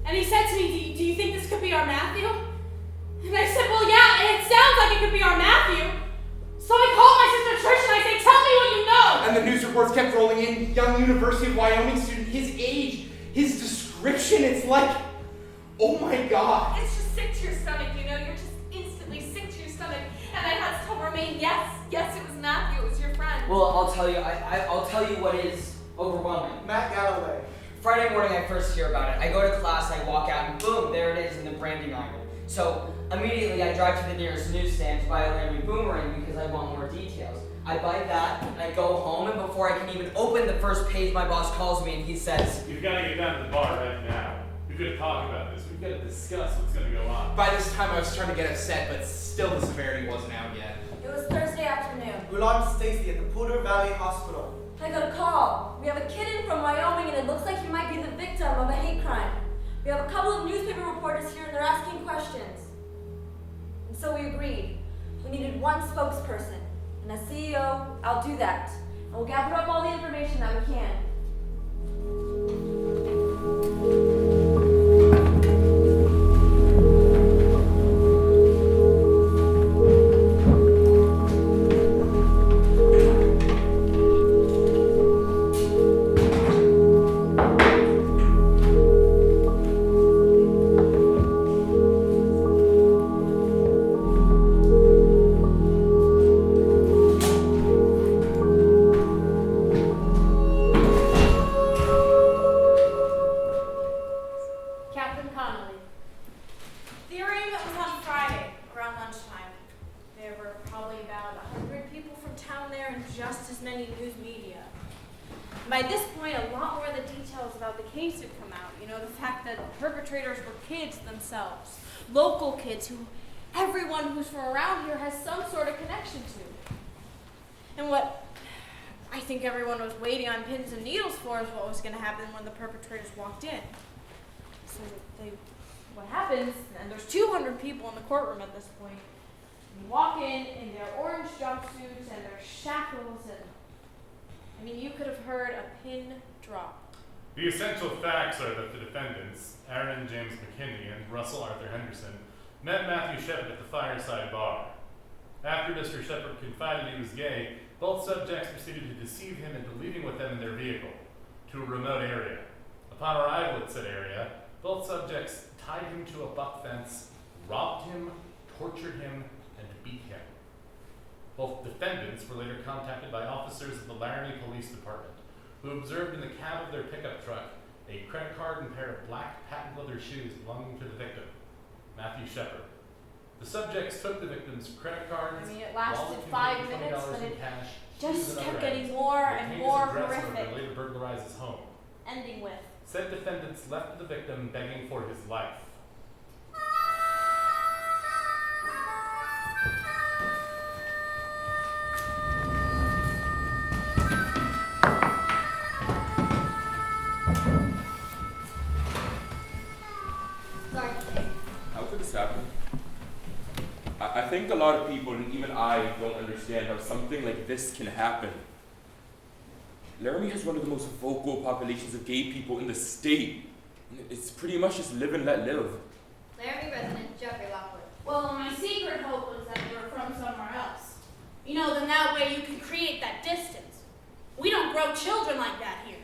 And he said to me, do you think this could be our Matthew? And I said, well, yeah, it sounds like it could be our Matthew. So I called my sister Trish and I say, tell me what you know. And the news reports kept rolling in. Young University of Wyoming student, his age, his description, it's like, oh my God. It's just sick to your stomach, you know? You're just instantly sick to your stomach. And I had to tell Romaine, yes, it was Matthew, it was your friend. Well, I'll tell you. I'll tell you what is overwhelming. Matt Galloway. Friday morning, I first hear about it. I go to class, I walk out, and boom, there it is in the branding iron. So immediately, I drive to the nearest newsstand to buy a Laramie Boomerang because I want more details. I buy that, and I go home, and before I can even open the first page, my boss calls me and he says, You've got to get down to the bar right now. We've got to talk about this. We've got to discuss what's going to go on. By this time, I was starting to get upset, but still the severity wasn't out yet. It was Thursday afternoon. Gulam Stacy at the Poudre Valley Hospital. I got a call. We have a kid in from Wyoming and it looks like he might be the victim of a hate crime. We have a couple of newspaper reporters here and they're asking questions. And so we agreed. We needed one spokesperson. And as CEO, I'll do that. And we'll gather up all the information that we can. By this point, a lot more of the details about the case had come out. You know, the fact that the perpetrators were kids themselves, local kids who everyone who's from around here has some sort of connection to. And what I think everyone was waiting on pins and needles for is what was going to happen when the perpetrators walked in. So they what happens, and there's 200 people in the courtroom at this point. You walk in their orange jumpsuits and their shackles, and I mean, you could have heard a pin drop. The essential facts are that the defendants, Aaron James Mckinnon and Russell Arthur Henderson, met Matthew Shepard at the Fireside Bar. After Mr. Shepard confided he was gay, both subjects proceeded to deceive him into leaving with them in their vehicle to a remote area. Upon arrival at said area, both subjects tied him to a buck fence, robbed him, tortured him, and beat him. Both defendants were later contacted by officers of the Laramie Police Department, who observed in the cab of their pickup truck a credit card and pair of black patent leather shoes belonging to the victim, Matthew Shepard. The subjects took the victim's credit cards, I mean, it lasted wallet 5 containing minutes, $20 but in it cash, just shoes and kept other getting items, more and and obtained more his address where horrific. they later burglarized his home. Ending with, Said defendants left the victim begging for his life. Sorry. How could this happen? I think a lot of people, and even I, don't understand how something like this can happen. Laramie has one of the most vocal populations of gay people in the state. It's pretty much just live and let live. Laramie resident Jeffrey Lockwood. well, my secret hope was that you were from somewhere else. You know, then that way you can create that distance. We don't grow children like that here.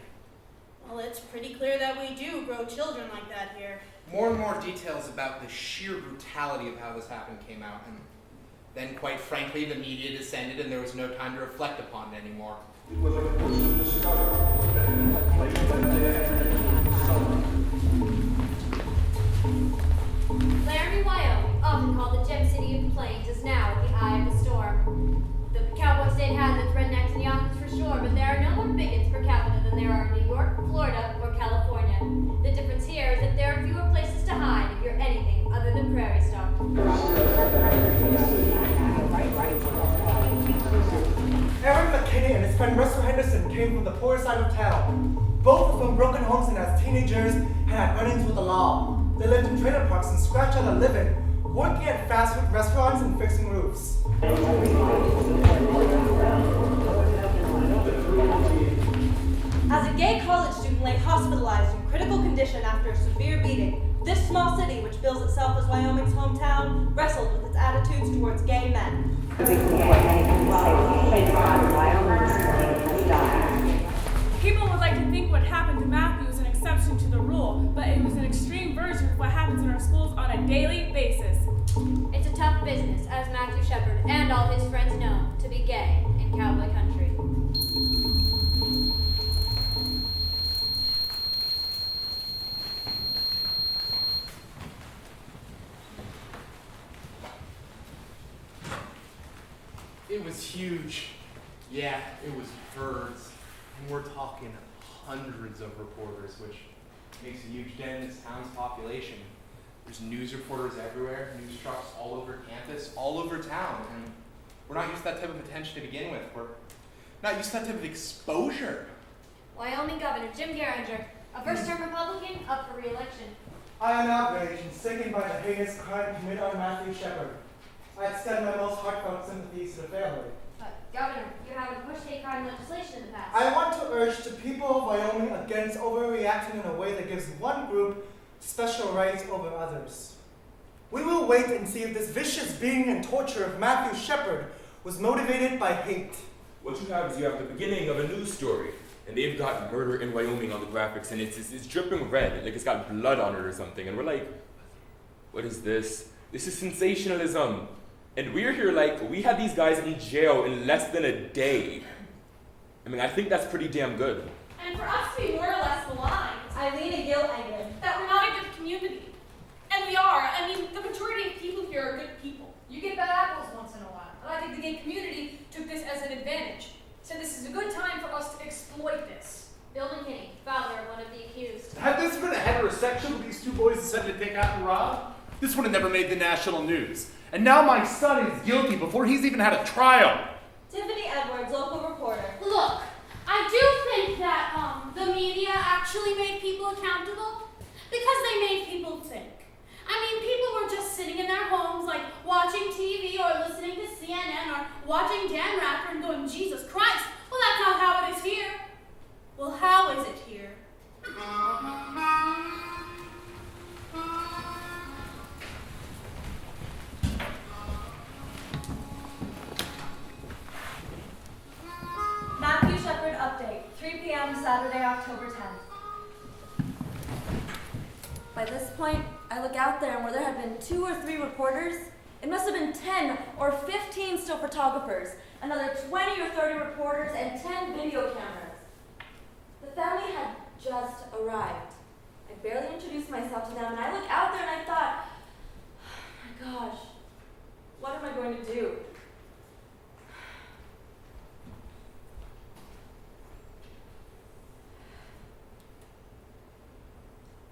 Well, it's pretty clear that we do grow children like that here. More and more details about the sheer brutality of how this happened came out, and then, quite frankly, the media descended and there was no time to reflect upon it anymore. Laramie, Wyoming, often called the Gem City of the Plains, is now at the eye of the storm. The cowboy state has its rednecks and Yankees for sure, but there are no more bigots per capita than there are in New York, Florida, or California. The difference here is that there are fewer places to hide if you're anything other than prairie stock. Aaron Mckinnon and his friend Russell Henderson came from the poor side of town. Both were from broken homes and as teenagers had run-ins with the law. They lived in trailer parks and scratched out a living, working at fast food restaurants and fixing roofs. As a gay college student lay hospitalized in critical condition after a severe beating, this small city, which bills itself as Wyoming's hometown, wrestled with its attitudes towards gay men. People would like to think what happened to Matthew was an exception to the rule, but it was an extreme version of what happens in our schools on a daily basis. It's a tough business, as Matthew Shepard and all his friends know, to be gay in cowboy country. It was huge. Yeah, it was herds. And we're talking hundreds of reporters, which makes a huge dent in this town's population. There's news reporters everywhere, news trucks all over campus, all over town, and we're not used to that type of attention to begin with. We're not used to that type of exposure. Wyoming Governor Jim Geringer, a first-term Republican, up for re-election. I am outraged and sickened by the heinous crime committed on Matthew Shepard. I extend my most heartfelt sympathies to the family. Governor, you haven't pushed hate crime legislation in the past. I want to urge the people of Wyoming against overreacting in a way that gives one group special rights over others. We will wait and see if this vicious beating and torture of Matthew Shepard was motivated by hate. What you have is you have the beginning of a news story, and they've got murder in Wyoming on the graphics, and it's dripping red, like it's got blood on it or something, and we're like, what is this? This is sensationalism. And we're here like, we had these guys in jail in less than a day. I mean, I think that's pretty damn good. And for us to be more or less maligned, Eileen and Gil Egan. that we're not a good community. And we are. I mean, the majority of people here are good people. You get bad apples once in a while. And I think the gay community took this as an advantage. Said this is a good time for us to exploit this. Bill Mckinnon, father of one of the accused. Had this been a heterosexual these two boys decided to take out and rob, this would have never made the national news. And now my son is guilty before he's even had a trial. Tiffany Edwards, local reporter. Look, I do think that the media actually made people accountable because they made people think. in their homes, like watching TV or listening to CNN or watching Dan Rather and going, Jesus Christ, well, that's not how it is here. Well, how is it here? Matthew Shepard update, 3 p.m. Saturday, October 10th. By this point, I look out there and where there had been 2 or 3 reporters, it must have been 10 or 15 still photographers, another 20 or 30 reporters, and 10 video cameras. The family had just arrived. I barely introduced myself to them, and I look out there and I thought, oh my gosh, what am I going to do?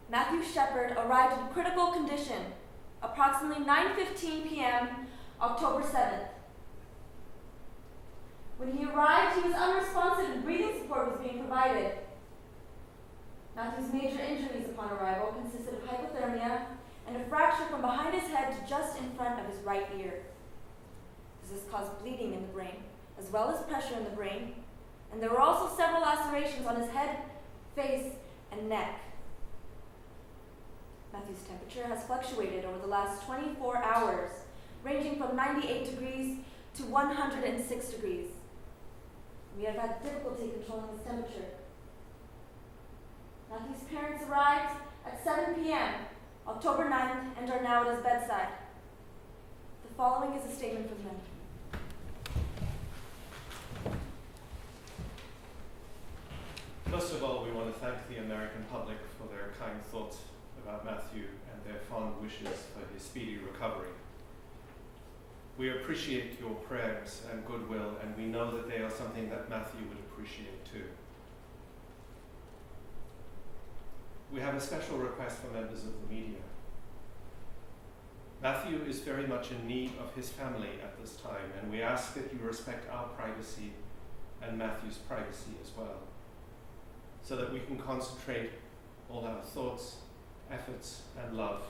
Matthew Shepard arrived in critical condition, approximately 9:15 p.m., October 7th. When he arrived, he was unresponsive and breathing support was being provided. Matthew's major injuries upon arrival consisted of hypothermia and a fracture from behind his head to just in front of his right ear. This caused bleeding in the brain, as well as pressure in the brain, and there were also several lacerations on his head, face, and neck. Matthew's temperature has fluctuated over the last 24 hours, ranging from 98 degrees to 106 degrees. We have had difficulty controlling his temperature. Matthew's parents arrived at 7 p.m., October 9th, and are now at his bedside. The following is a statement from them. First of all, we want to thank the American public for their kind thoughts about Matthew and their fond wishes for his speedy recovery. We appreciate your prayers and goodwill, and we know that they are something that Matthew would appreciate too. We have a special request for members of the media. Matthew is very much in need of his family at this time, and we ask that you respect our privacy and Matthew's privacy as well, so that we can concentrate all our thoughts, efforts, and love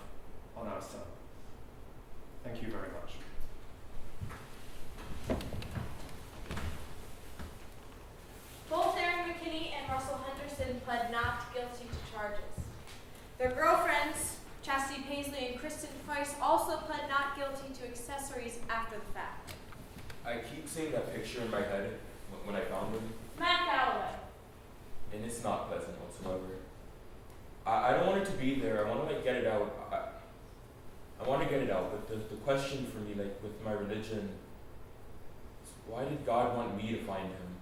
on our son. Thank you very much. Both Aaron Mckinnon and Russell Henderson pled not guilty to charges. Their girlfriends, Chastity Paisley and Kristen Price, also pled not guilty to accessories after the fact. I keep seeing that picture in my head when I found him, Matt Galloway. and it's not pleasant whatsoever. I don't want it to be there. I want to get it out. I want to get it out, but the question for me, with my religion, is why did God want me to find him?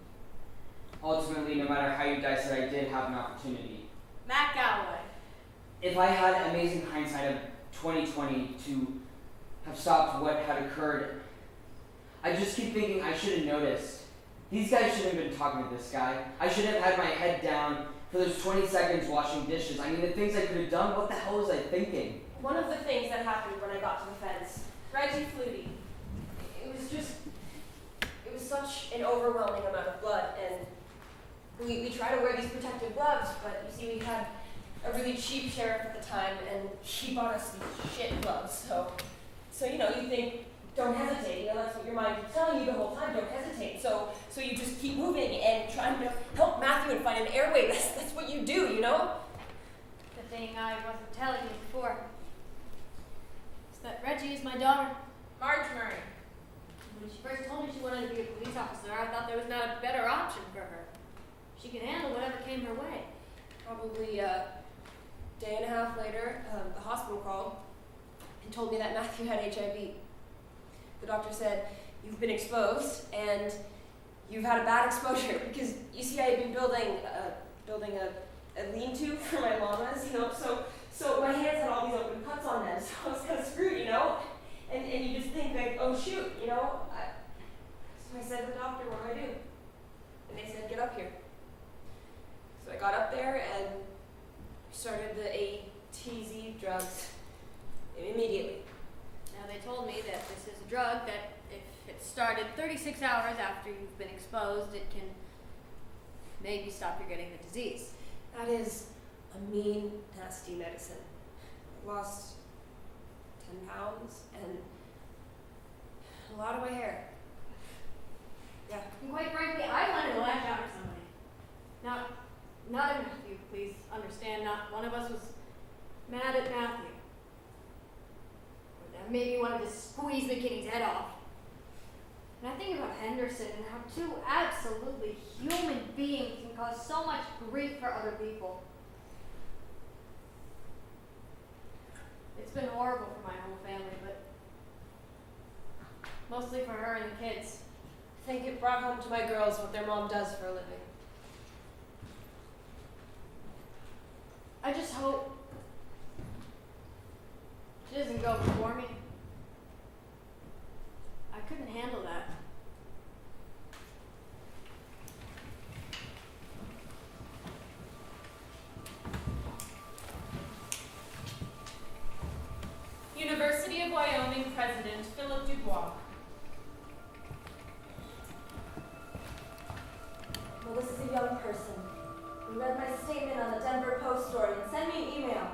Ultimately, no matter how you dice it, I did have an opportunity. Matt Galloway. If I had amazing hindsight of 2020 to have stopped what had occurred, I just keep thinking I should have noticed. These guys shouldn't have been talking to this guy. I should have had my head down for those 20 seconds washing dishes. I mean, the things I could have done, what the hell was I thinking? One of the things that happened when I got to the fence, Reggie Flutie. it was such an overwhelming amount of blood, and we try to wear these protective gloves, but you see we had a really cheap sheriff at the time, and he bought us these shit gloves, so you think, don't hesitate, that's what your mind keeps telling you the whole time, don't hesitate, so you just keep moving and trying to help Matthew and find an airway, that's what you do, The thing I wasn't telling you before is that Reggie is my daughter, Marge Murray. When she first told me she wanted to be a police officer, I thought there was not a better option for her. She could handle whatever came her way. Probably a day and a half later, the hospital called and told me that Matthew had HIV. The doctor said, you've been exposed and you've had a bad exposure because you see I had been building a lean-to for my llamas, so my hands had all these open cuts on them, so I was kind of screwed, and you just think like, oh shoot, so I said to the doctor, what do I do? And they said, get up here. So I got up there and started the ATZ drugs immediately. Now they told me that this is a drug that if it started 36 hours after you've been exposed, it can maybe stop you getting the disease. That is a mean, nasty medicine. I lost 10 pounds and a lot of my hair. Yeah. And quite frankly, I wanted to lash out at somebody. Not at Matthew, please understand. Not one of us was mad at Matthew. Or that maybe wanted to squeeze Mckinnon's head off. And I think about Henderson and how two absolutely human beings can cause so much grief for other people. It's been horrible for my whole family, but mostly for her and the kids. I think it brought home to my girls what their mom does for a living. I just hope she doesn't go before me. I couldn't handle that. University of Wyoming President Philip Dubois. Well, this is a young person who read my statement on the Denver Post story and sent me an email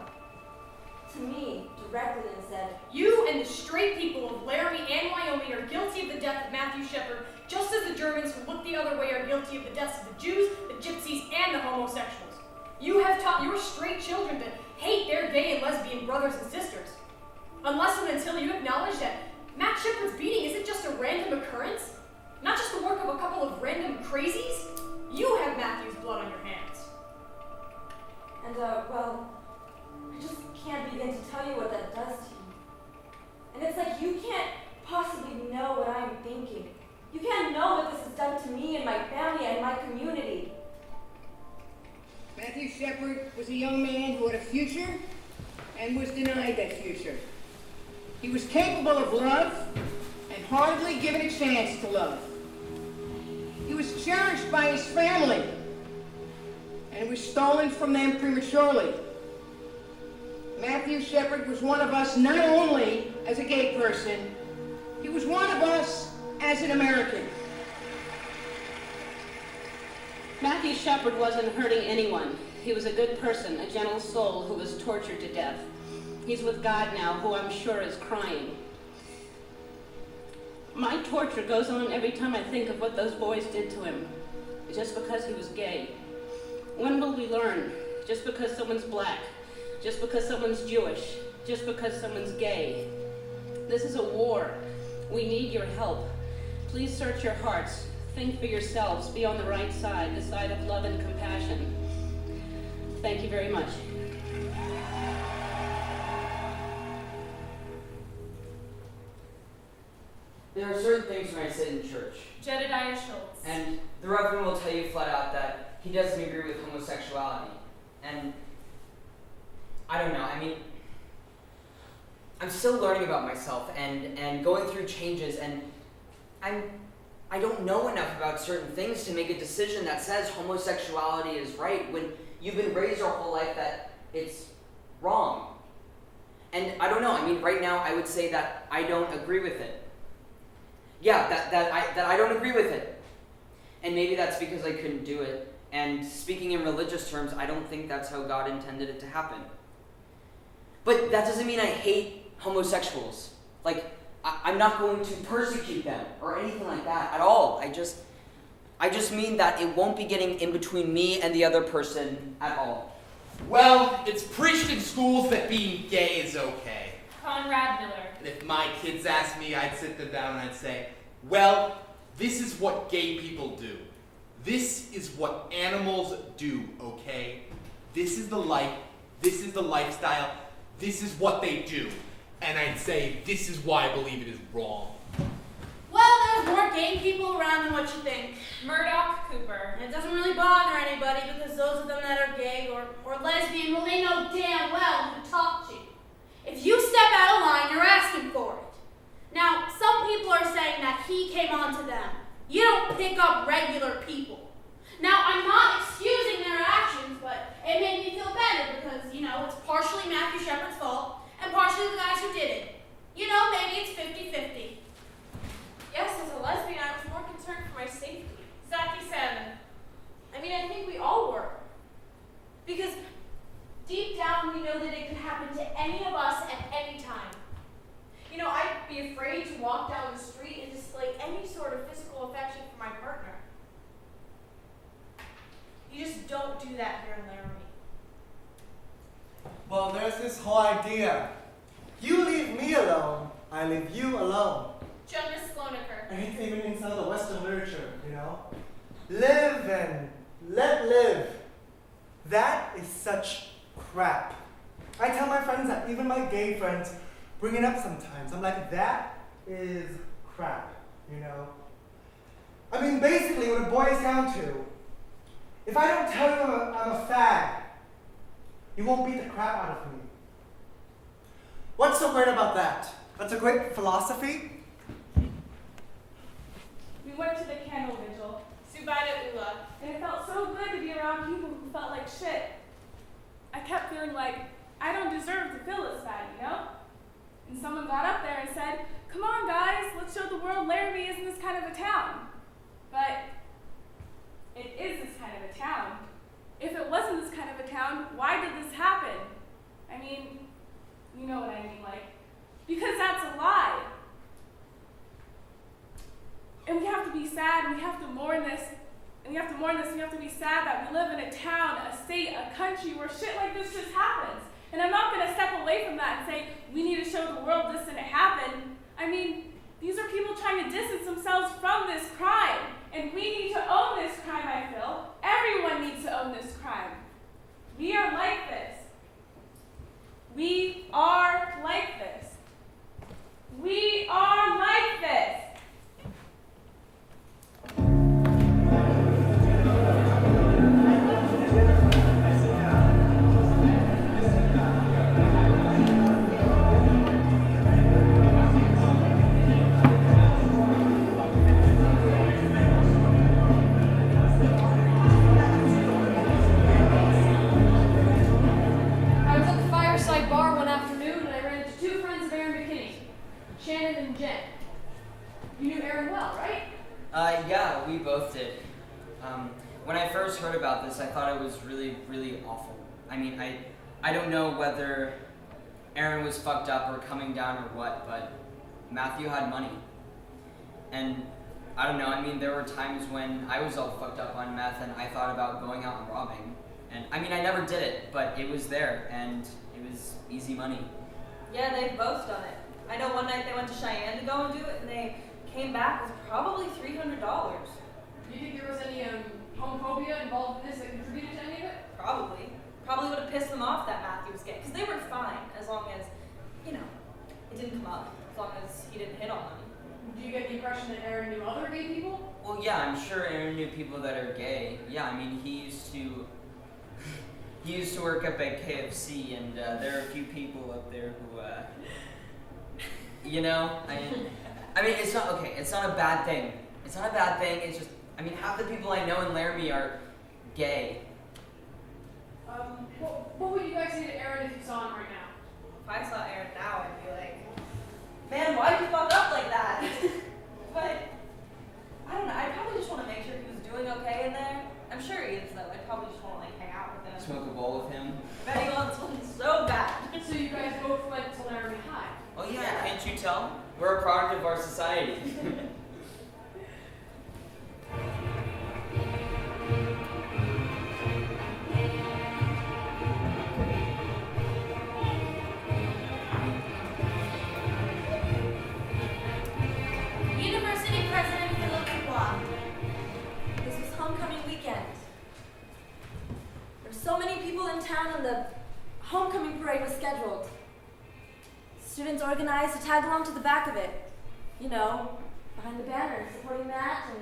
to me directly and said, "You and the straight people of Laramie and Wyoming are guilty of the death of Matthew Shepard, just as the Germans who look the other way are guilty of the deaths of the Jews, the Gypsies, and the homosexuals. You have taught your straight children to hate their gay and lesbian brothers and sisters. Unless and until you acknowledge that Matt Shepard's beating isn't just a random occurrence, not just the work of a couple of random crazies, you have Matthew's blood on your hands." and well, I just can't begin to tell you what that does to you. And it's like you can't possibly know what I'm thinking. You can't know what this has done to me and my family and my community. Matthew Shepard was a young man who had a future and was denied that future. He was capable of love and hardly given a chance to love. He was cherished by his family and was stolen from them prematurely. Matthew Shepard was one of us not only as a gay person, he was one of us as an American. Matthew Shepard wasn't hurting anyone. He was a good person, a gentle soul who was tortured to death. He's with God now, who I'm sure is crying. My torture goes on every time I think of what those boys did to him, just because he was gay. When will we learn? Just because someone's black, just because someone's Jewish, just because someone's gay. This is a war. We need your help. Please search your hearts. Think for yourselves. Be on the right side, the side of love and compassion. Thank you very much. There are certain things when I sit in church, Jedediah Schultz. and the Reverend will tell you flat out that he doesn't agree with homosexuality. And I don't know, I mean, I'm still learning about myself and going through changes, and I don't know enough about certain things to make a decision that says homosexuality is right when you've been raised your whole life that it's wrong. And I don't know, I mean, right now I would say that I don't agree with it. Yeah, that I don't agree with it. And maybe that's because I couldn't do it. And speaking in religious terms, I don't think that's how God intended it to happen. But that doesn't mean I hate homosexuals. Like, I'm not going to persecute them or anything like that at all. I just mean that it won't be getting in between me and the other person at all. Well, it's preached in schools that being gay is okay. Conrad Miller. And if my kids asked me, I'd sit them down and I'd say, well, this is what gay people do. This is what animals do, okay? This is the life, this is the lifestyle, this is what they do. And I'd say, this is why I believe it is wrong. Well, there's more gay people around than what you think. Murdoch Cooper. And it doesn't really bother anybody because those of them that are gay or lesbian, well, they know damn well who to talk to. If you step out of line, you're asking for it. Now, some people are saying that he came on to them. You don't pick up regular people. Now, I'm not excusing their actions, but it made me feel better because, you know, it's partially Matthew Shepard's fault and partially the guys who did it. You know, maybe it's 50-50. Yes, as a lesbian, I was more concerned for my safety. Zaki 7. I mean, I think we all were. Because deep down, we know that it could happen to any of us at any time. do that here in Laramie. Well, there's this whole idea. You leave me alone, I leave you alone. Jonas Slonaker. And it's even inside the Western literature, you know? Live and let live. That is such crap. I tell my friends that, even my gay friends bring it up sometimes. I'm like, that is crap, you know? I mean, basically what it boils down to, if I don't tell you I'm a fag, you won't beat the crap out of me. What's so great about that? That's a great philosophy. We went to the candle vigil, Subida Ula. and it felt so good to be around people who felt like shit. I kept feeling like I don't deserve to feel this bad, you know? And someone got up there and said, "Come on, guys, let's show the world Laramie isn't this kind of a town." But it is this kind of a town. If it wasn't this kind of a town, why did this happen? I mean, you know what I mean, like, because that's a lie. And we have to be sad, and we have to mourn this, and we have to mourn this, and we have to be sad that we live in a town, a state, a country where shit like this just happens. And I'm not gonna step away from that and say, we need to show the world this didn't happen. I mean, these are people trying to distance themselves from this crime. And we need to own this crime, I feel. Everyone needs to own this crime. We are like this. We are like this. We are like this. Yeah, we both did. When I first heard about this, I thought it was really, really awful. I mean, I don't know whether Aaron was fucked up or coming down or what, but Matthew had money. And I don't know, I mean, there were times when I was all fucked up on meth and I thought about going out and robbing. And I mean, I never did it, but it was there and it was easy money. Yeah, they've both done it. I know one night they went to Cheyenne to go and do it, and they came back with probably $300. Do you think there was any homophobia involved in this that contributed to any of it? Probably. Probably would have pissed them off that Matthew was gay, because they were fine as long as, you know, it didn't come up, as long as he didn't hit on them. Do you get the impression that Aaron knew other gay people? Well, yeah, I'm sure Aaron knew people that are gay. Yeah, I mean, he used to work up at KFC, and there are a few people up there who, you know, I mean, it's not, okay, it's not a bad thing. It's not a bad thing, it's just, I mean, half the people I know in Laramie are gay. What would you guys say to Aaron if you saw him right now? If I saw Aaron now, I'd be like, man, why'd you fuck up like that? But, I don't know, I probably just want to make sure he was doing okay in there. I'm sure he is, though. I'd probably just want to, like, hang out with him. Smoke a bowl with him. I bet he wants one so bad. So you guys both went to Laramie High? Oh yeah, can't you tell? We're a product of our society. University President Philip Dubois. This was homecoming weekend. There were so many people in town and the homecoming parade was scheduled. Students organized to tag along to the back of it. You know, behind the banner, supporting Matt and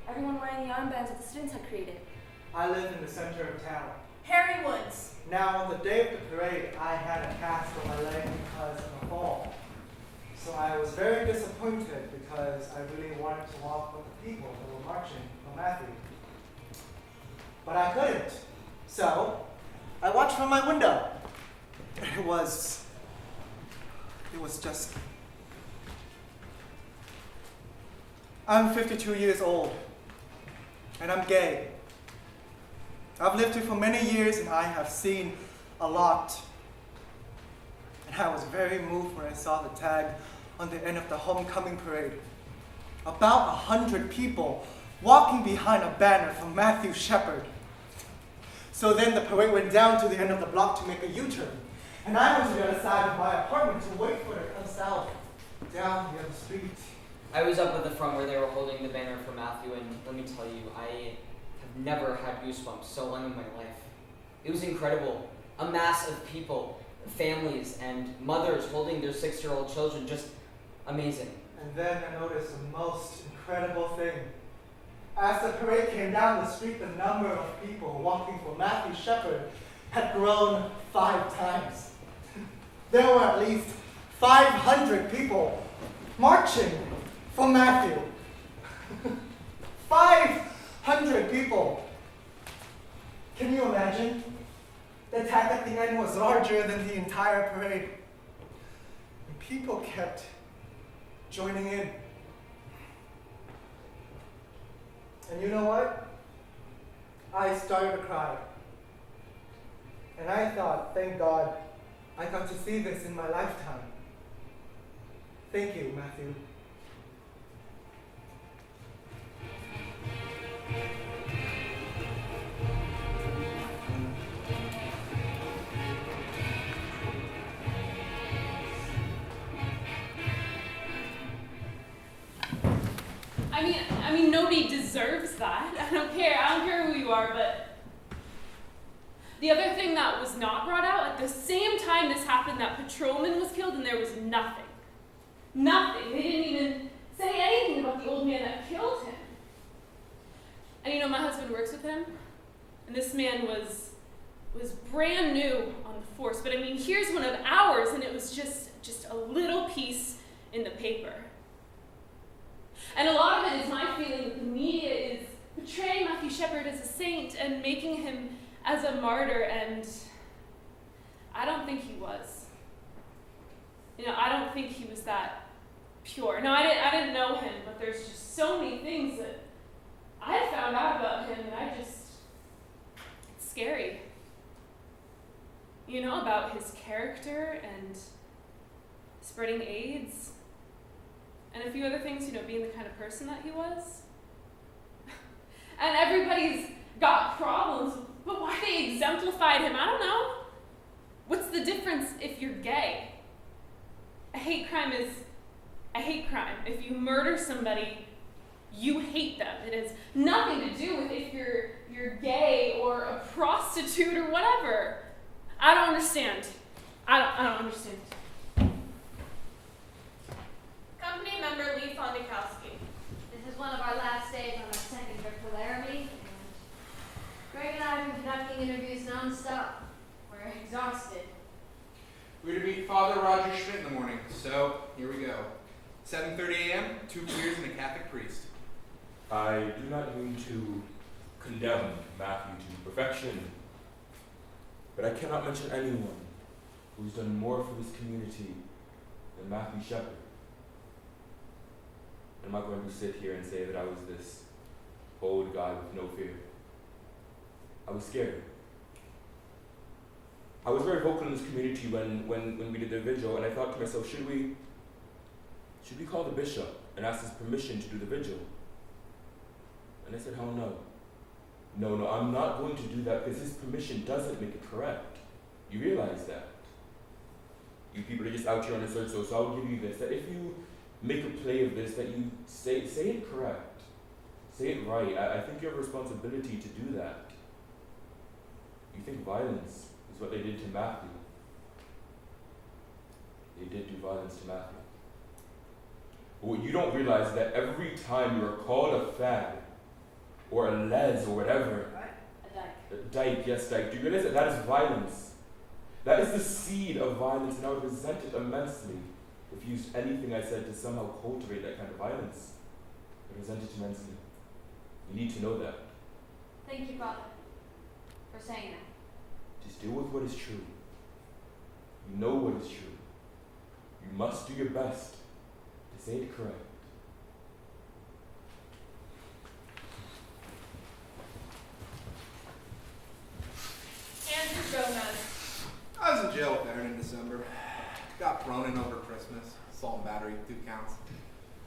everyone wearing the armbands that the students had created. I live in the center of town. Harry Woods. Now, on the day of the parade, I had a cast on my leg because of a fall. So I was very disappointed because I really wanted to walk with the people that were marching for Matthew. But I couldn't. So I watched from my window. It was just... I'm 52 years old, and I'm gay. I've lived here for many years, and I have seen a lot. And I was very moved when I saw the tag on the end of the homecoming parade. About 100 people walking behind a banner from Matthew Shepard. So then the parade went down to the end of the block to make a U-turn. And I went to the other side of my apartment to wait for it to come south, down the other street. I was up at the front where they were holding the banner for Matthew, and let me tell you, I have never had goosebumps so long in my life. It was incredible. A mass of people, families, and mothers holding their 6-year-old children, just amazing. And then I noticed the most incredible thing. As the parade came down the street, the number of people walking for Matthew Shepard had grown 5 times. There were at least 500 people marching for Matthew. 500 people. Can you imagine? The tag at the end was larger than the entire parade. And people kept joining in. And you know what? I started to cry. And I thought, thank God, I got to see this in my lifetime. Thank you, Matthew. I mean, nobody deserves that. I don't care who you are, but the other thing that was not brought out, at the same time this happened, that patrolman was killed and there was nothing. Nothing. They didn't even say anything about the old man that killed him. And you know, my husband works with him, and this man was brand new on the force, but I mean, here's one of ours, and it was just a little piece in the paper. And a lot of it is my feeling that the media is portraying Matthew Shepard as a saint and making him as a martyr, and I don't think he was. You know, I don't think he was that pure. No, I didn't know him, but there's just so many things that I had found out about him, and it's scary. You know, about his character and spreading AIDS. And a few other things, you know, being the kind of person that he was. And everybody's got problems, but why they exemplified him, I don't know. What's the difference if you're gay? A hate crime is a hate crime. If you murder somebody, you hate them. It has nothing to do with if you're gay or a prostitute or whatever. I don't understand. I don't understand. Company member Lee Fondikowski. This is one of our last days on our second trip to Laramie, and Greg and I have been conducting interviews non-stop. We're exhausted. We're to meet Father Roger Schmidt in the morning, so here we go. 7:30 a.m., 2 queers and a Catholic priest. I do not mean to condemn Matthew to perfection, but I cannot mention anyone who's done more for this community than Matthew Shepard. I'm not going to sit here and say that I was this old guy with no fear. I was scared. I was very vocal in this community when we did the vigil, and I thought to myself, should we call the bishop and ask his permission to do the vigil? And I said, hell no. No, I'm not going to do that because his permission doesn't make it correct. You realize that? You people are just out here on a search, so I'll give you this, that if you make a play of this, that you say it correct. Say it right. I think you have a responsibility to do that. You think violence is what they did to Matthew. They did do violence to Matthew. But what you don't realize is that every time you are called a fag, or a les, or whatever, A dyke. Dyke, yes, dyke. Do you realize that is violence? That is the seed of violence, and I would resent it immensely if you used anything I said to somehow cultivate that kind of violence. I resent it immensely. You need to know that. Thank you, Father, for saying that. Just deal with what is true. You know what is true. You must do your best to say it correct. Andrew Gomez. I was in jail with Aaron in December. Got thrown in over Christmas. Assault and battery, 2 counts.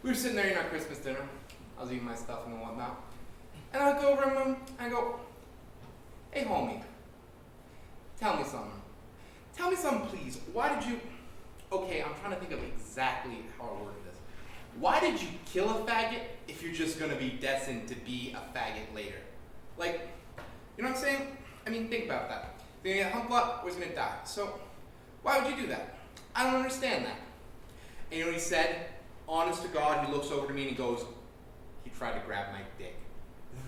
We were sitting there eating our Christmas dinner. I was eating my stuff and whatnot. And I look over him and I go, hey homie, Tell me something. Tell me something, please. Why did you... Okay, I'm trying to think of exactly how I worded this. Why did you kill a faggot if you're just going to be destined to be a faggot later? Like, you know what I'm saying? I mean, think about that. You're going to hump up or he's going to die. So, why would you do that? I don't understand that. And you know what he said? Honest to God, he looks over to me and he goes, he tried to grab my dick.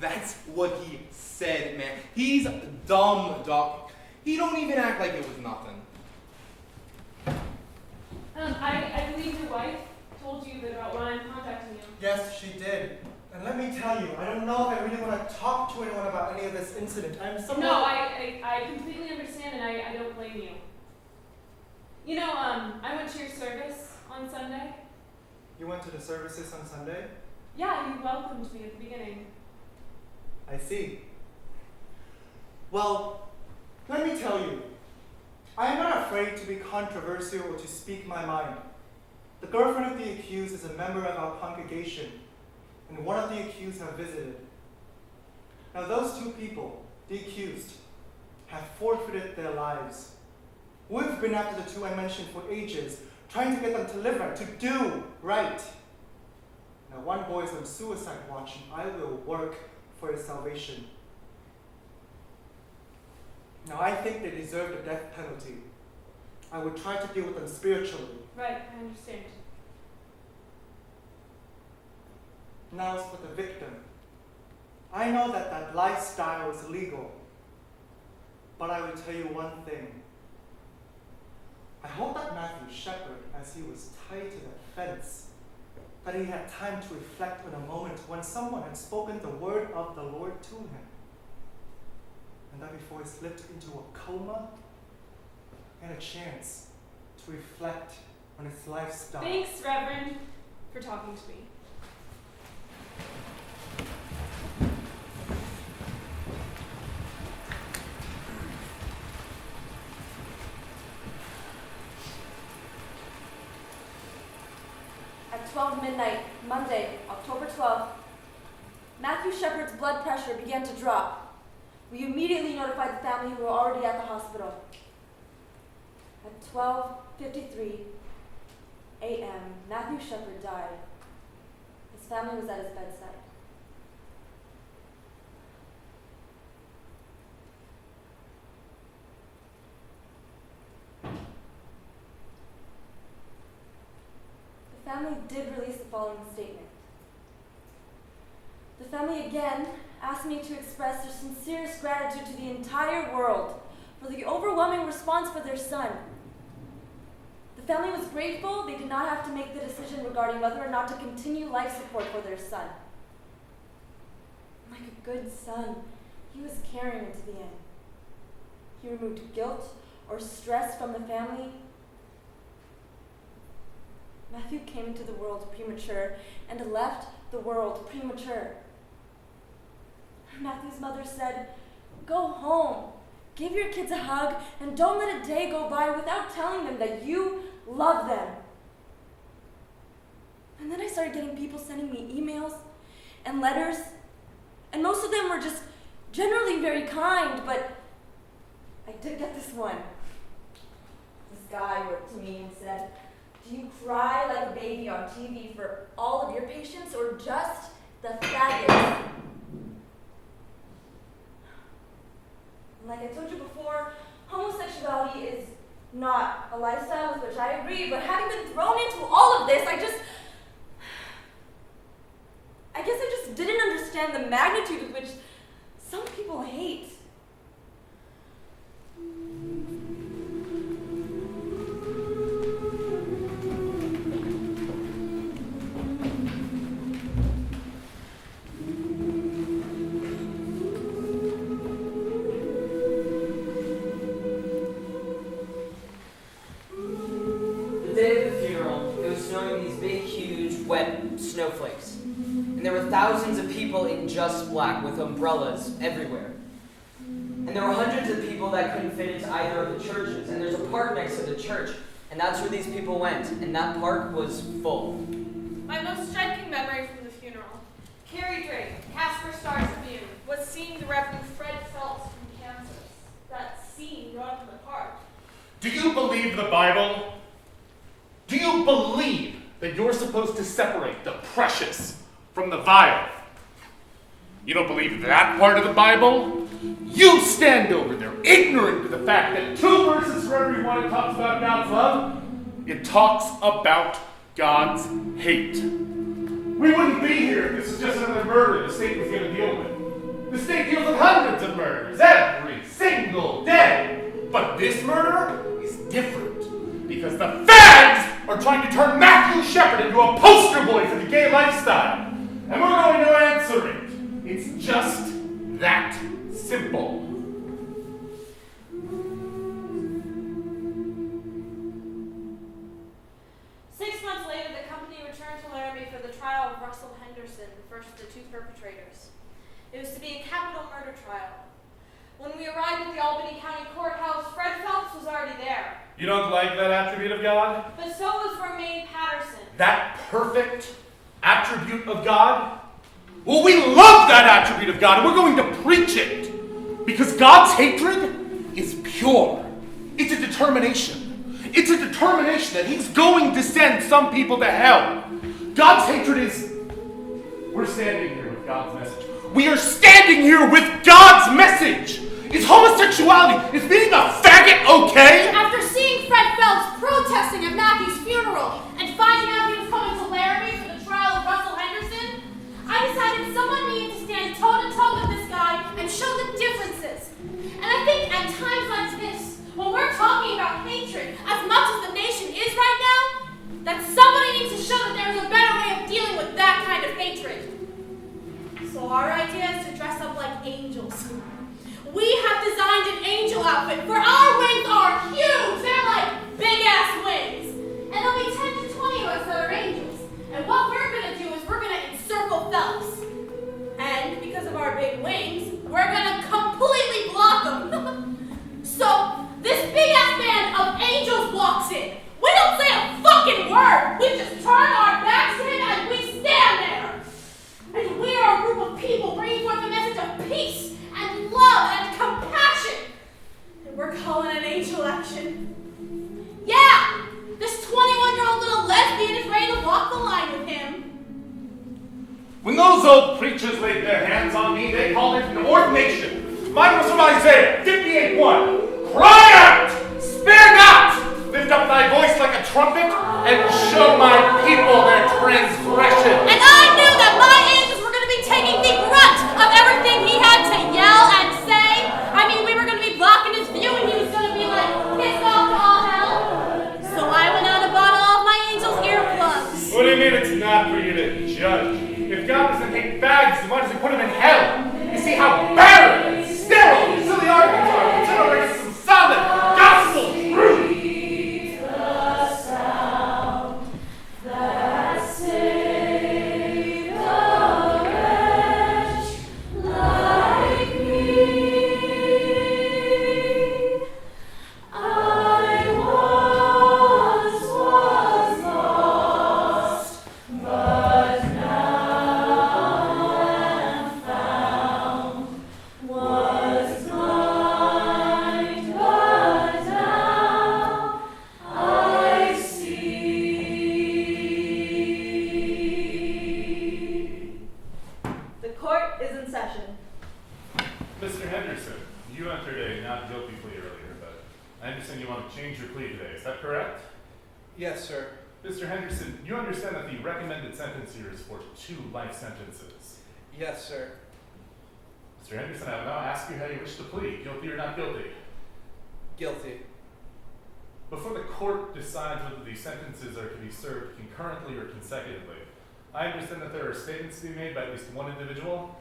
That's what he said, man. He's dumb, dog. He don't even act like it was nothing. I believe your wife told you about Ryan contacting you. Yes, she did. And let me tell you, I don't know if I really want to talk to anyone about any of this incident. I'm somewhat... No, I completely understand, and I don't blame you. You know, I went to your service on Sunday. You went to the services on Sunday? Yeah, you welcomed me at the beginning. I see. Well, let me tell you, I am not afraid to be controversial or to speak my mind. The girlfriend of the accused is a member of our congregation, and one of the accused have visited. Now those two people, the accused, have forfeited their lives. We've been after the two I mentioned for ages, trying to get them to live right, to do right. Now one boy is on suicide watch, and I will work for his salvation. Now I think they deserve the death penalty. I would try to deal with them spiritually. Right, I understand. Now as for the victim. I know that that lifestyle is illegal, but I will tell you one thing. I hope that Matthew Shepard, as he was tied to that fence, that he had time to reflect on a moment when someone had spoken the word of the Lord to him. And that before he slipped into a coma, he had a chance to reflect on his lifestyle. Thanks, Reverend, for talking to me. At 12 midnight, Monday, October 12th, Matthew Shepard's blood pressure began to drop. We immediately notified the family who were already at the hospital. At 12:53 a.m., Matthew Shepard died. His family was at his bedside. The family did release the following statement. The family again asked me to express their sincerest gratitude to the entire world for the overwhelming response for their son. The family was grateful they did not have to make the decision regarding whether or not to continue life support for their son. Like a good son, he was caring unto the end. He removed guilt or stress from the family. Matthew came into the world premature and left the world premature. Matthew's mother said, "Go home, give your kids a hug, and don't let a day go by without telling them that you love them." And then I started getting people sending me emails and letters, and most of them were just generally very kind, but I did get this one. This guy wrote to me and said, "Do you cry like a baby on TV for all of your patients or just the faggots?" Like I told you before, homosexuality is not a lifestyle with which I agree, but having been thrown into all of this, I guess I just didn't understand the magnitude with which some people hate. Snowflakes. And there were thousands of people in just black with umbrellas everywhere. And there were hundreds of people that couldn't fit into either of the churches. And there's a park next to the church, and that's where these people went. And that park was full. My most striking memory from the funeral, Carrie Drake, Casper Star Tribune, was seeing the Reverend Fred Phelps from Kansas. That seen growing up in the park. Do you believe the Bible? Do you believe that you're supposed to separate the precious from the vile? You don't believe that part of the Bible? You stand over there ignorant to the fact that 2 verses for every one it talks about God's love. It talks about God's hate. We wouldn't be here if this was just another murder the state was going to deal with. The state deals with hundreds of murders every single day. But this murder is different because the fags are trying to turn Matthew Shepard into a poster boy for the gay lifestyle. And we're going to answer it. It's just that simple. Six months later, the company returned to Laramie for the trial of Russell Henderson, the first of the 2 perpetrators. It was to be a capital murder trial. When we arrived at the Albany County Courthouse, Fred Phelps was already there. You don't like that attribute of God? But so was Romaine Patterson. That perfect attribute of God? Well, we love that attribute of God, and we're going to preach it. Because God's hatred is pure. It's a determination. It's a determination that He's going to send some people to hell. God's hatred is... We're standing here with God's message. We are standing here with God's message. Is homosexuality, is being a faggot okay? After seeing Fred Phelps protesting at Matthew's funeral and finding out he was coming to Laramie for the trial of Russell Henderson, I decided someone needed to stand toe-to-toe with this guy and show the differences. And I think at times like this, when we're talking about hatred, as much as the nation is right now, that somebody needs to show that there's a better way of dealing with that kind of hatred. So our idea is to dress up like angels. We have designed an angel outfit, for our wings are huge. They're like big-ass wings. And there'll be 10 to 20 of us that are angels. And what we're going to do is we're going to encircle Phelps. And because of our big wings, we're going to completely block them. So this big-ass band of angels walks in. We don't say a fucking word. We just turn our backs to him and we stand there. And we are a group of people bringing forth a message of peace and love and compassion. And we're calling it angel action. Yeah! This 21-year-old little lesbian is ready to walk the line with him. When those old preachers laid their hands on me, they called it an ordination. Mine was from Isaiah 58:1. Cry out! Spare not! Lift up thy voice like a trumpet and show my people their transgression. And I knew that my angels were going to be taking the brunt of everything he had to yell and say. I mean, we were going to be blocking his view and he was going to be like, pissed off to all hell. So I went out and bought all of my angels' earplugs. What do you mean it's not for you to judge? If God doesn't hate fags, then why does He put them in hell? You see how barren and sterile these silly arguments are. Consider like some solid gospel truth. Mr. Henderson, you entered a not guilty plea earlier, but I understand you want to change your plea today. Is that correct? Yes, sir. Mr. Henderson, you understand that the recommended sentence here is for 2 life sentences. Yes, sir. Mr. Henderson, I will now ask you how you wish to plead, guilty or not guilty. Guilty. Before the court decides whether these sentences are to be served concurrently or consecutively, I understand that there are statements to be made by at least one individual.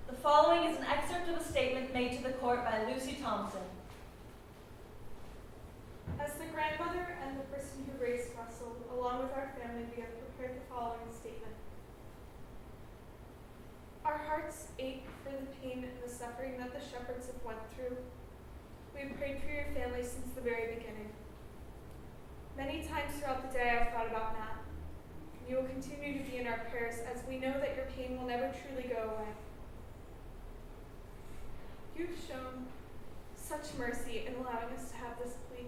The following is an excerpt of a statement made to the court by Lucy Thompson. As the grandmother and the person who raised Russell, along with our family, we have prepared the following statement. Our hearts ache for the pain and the suffering that the Shepards have went through. We have prayed for your family since the very beginning. Many times throughout the day I've thought about Matt. You will continue to be in our prayers as we know that your pain will never truly go away. You've shown such mercy in allowing us to have this plea.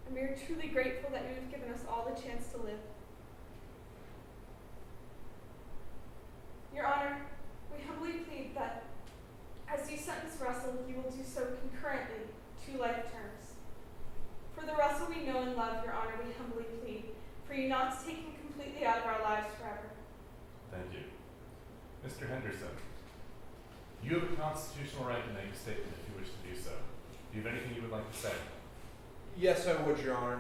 And we are truly grateful that you have given us all the chance to live. Your Honor, we humbly plead that as you sentence Russell, you will do so concurrently 2 life terms. For the Russell we know and love, Your Honor, we humbly plead for you not to take him completely out of our lives forever. Thank you. Mr. Henderson, you have a constitutional right to make a statement if you wish to do so. Do you have anything you would like to say? Yes, I would, Your Honor.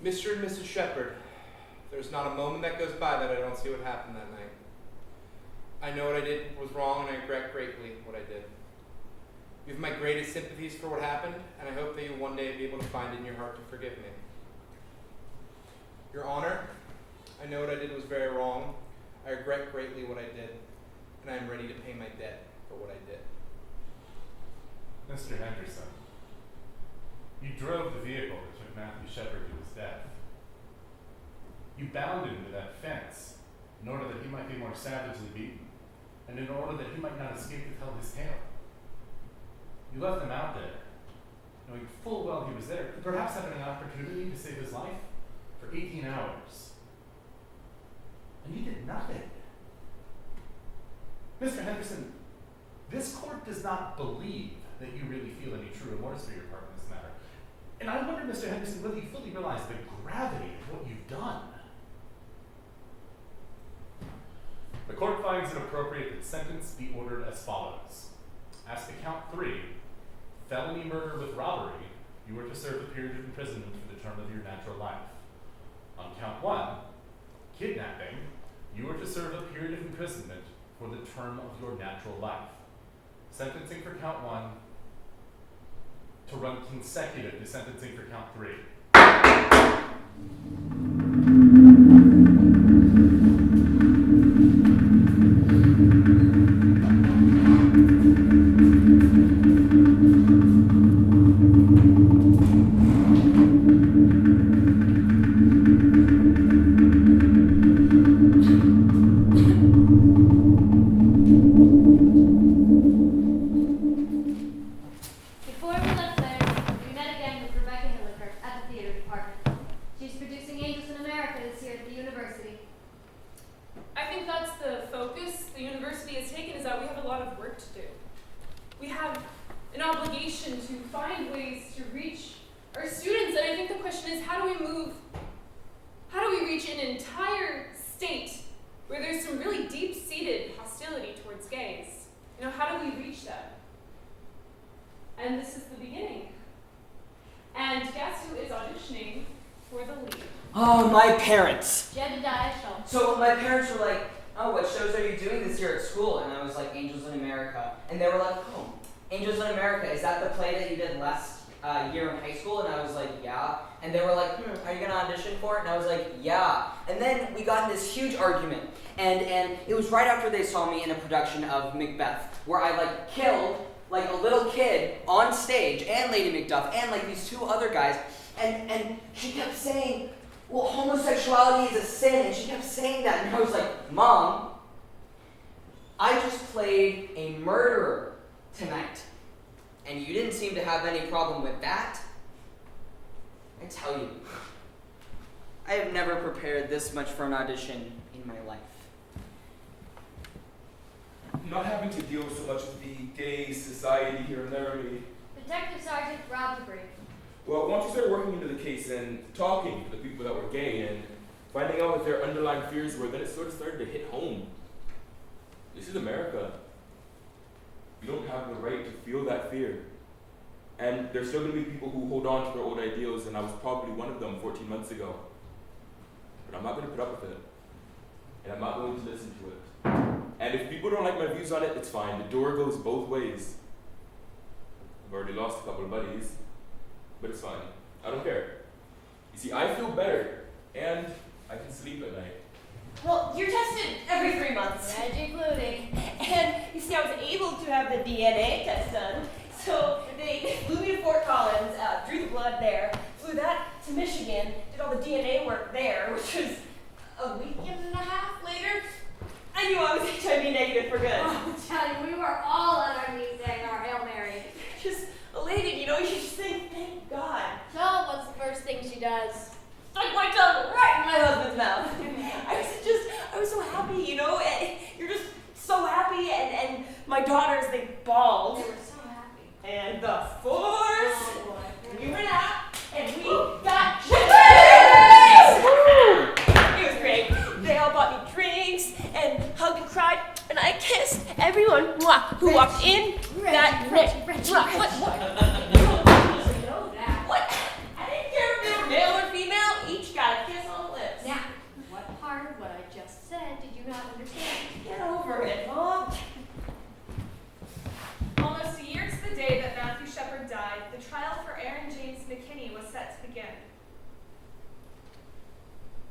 Mr. and Mrs. Shepard, there's not a moment that goes by that I don't see what happened that night. I know what I did was wrong, and I regret greatly what I did. You have my greatest sympathies for what happened, and I hope that you one day be able to find it in your heart to forgive me. Your Honor, I know what I did was very wrong. I regret greatly what I did, and I am ready to pay my debt for what I did. Mr. Henderson, you drove the vehicle that took Matthew Shepard to his death. You bound him to that fence in order that he might be more savagely beaten, and in order that he might not escape to tell his tale. You left him out there, knowing full well he was there, perhaps having an opportunity to save his life for 18 hours. And you did nothing. Mr. Henderson, this court does not believe that you really feel any true remorse for your part in this matter. And I wonder, Mr. Henderson, whether you fully realize the gravity of what you've done. The court finds it appropriate that sentence be ordered as follows. As to count 3, felony murder with robbery, you were to serve a period of imprisonment for the term of your natural life. On count 1, kidnapping, you were to serve a period of imprisonment for the term of your natural life. Sentencing for count 1 to run consecutive to sentencing for count 3. Right after they saw me in a production of Macbeth, where I killed a little kid on stage, and Lady Macduff, and these 2 other guys, and she kept saying, well, homosexuality is a sin, and she kept saying that, and I was like, Mom, I just played a murderer tonight, and you didn't seem to have any problem with that. I tell you, I have never prepared this much for an audition in my life. Not having to deal so much with the gay society here in Laramie. Detective Sergeant Rob Debris. Well, once you started working into the case and talking to the people that were gay and finding out what their underlying fears were, then it sort of started to hit home. This is America. You don't have the right to feel that fear. And there's still going to be people who hold on to their old ideals, and I was probably one of them 14 months ago. But I'm not going to put up with it. And I'm not going to listen to it. And if people don't like my views on it, it's fine. The door goes both ways. I've already lost a couple of buddies, but it's fine. I don't care. You see, I feel better, and I can sleep at night. Well, you're tested every 3 months. Reg including. And you see, I was able to have the DNA test done. So they flew me to Fort Collins, drew the blood there, flew that to Michigan, did all the DNA work there, which was a weekend and a half later. I knew I was HIV negative for good. Oh, Johnny, we were all on our knees saying our Hail Mary. my tongue right in my husband's mouth. I was so happy, you know, and you're just so happy, and my daughters, they bawled. They were so happy. And the force, we went out, and we got It was great. They all bought me drinks, and hugged and cried, and I kissed everyone who walked in that What? I didn't care if they were male or female, each got a kiss on the lips. Now, what part of what I just said did you not understand? Get over it, Mom. Almost a year to the day that Matthew Shepard died, the trial for Aaron James Mckinnon was set to begin.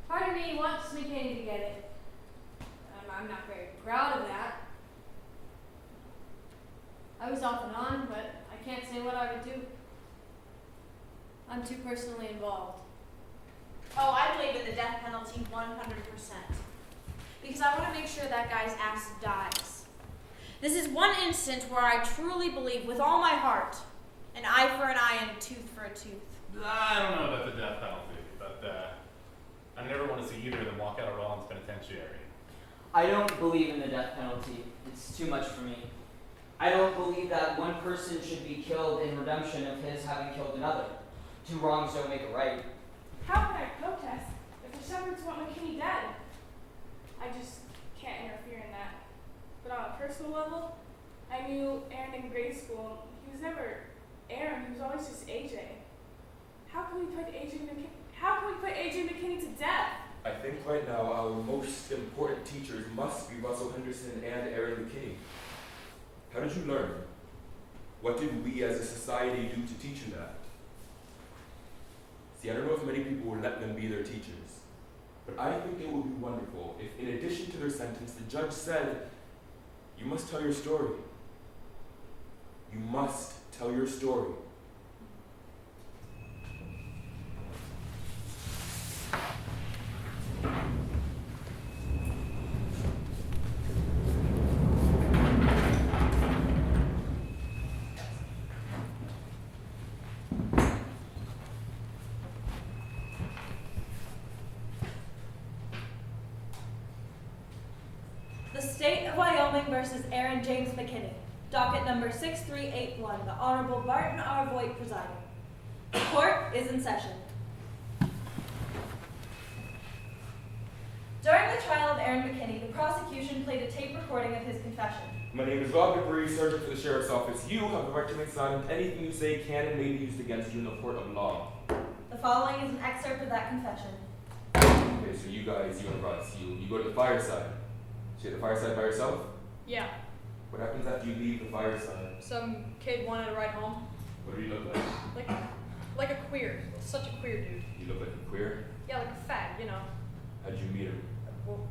Part of me wants Mckinnon to get it. I'm not very proud of that. I was off and on, but I can't say what I would do. I'm too personally involved. Oh, I believe in the death penalty 100%. Because I want to make sure that guy's ass dies. This is one instance where I truly believe with all my heart, an eye for an eye and a tooth for a tooth. I don't know about the death penalty, but I never want to see either of them walk out of Rollins Penitentiary. I don't believe in the death penalty. It's too much for me. I don't believe that one person should be killed in redemption of his having killed another. Two wrongs don't make a right. How can I protest if the Shepherds want McKinney dead? I just can't interfere in that. But on a personal level, I knew Aaron in grade school. He was never Aaron. He was always just AJ. How can we put AJ McKinney to death? I think right now our most important teachers must be Russell Henderson and Aaron McKinney. How did you learn? What did we as a society do to teach you that? See, I don't know if many people will let them be their teachers, but I think it would be wonderful if, in addition to their sentence, the judge said, you must tell your story. You must tell your story. The State of Wyoming versus Aaron James Mckinnon. Docket number 6381. The Honorable Barton R. Voigt presiding. The court is in session. During the trial of Aaron McKinney, the prosecution played a tape recording of his confession. My name is Rob DeBree, Sergeant for the Sheriff's Office. You have the right to make silent. Anything you say can and may be used against you in the court of law. The following is an excerpt of that confession. Okay, so you guys, you and Russ, you go to the fireside. So you're at the fireside by yourself? Yeah. What happens after you leave the fireside? Some kid wanted to ride home. What do you look like? Like a queer. Such a queer dude. You look like a queer? Yeah, like a fag, you know. How'd you meet him? Well,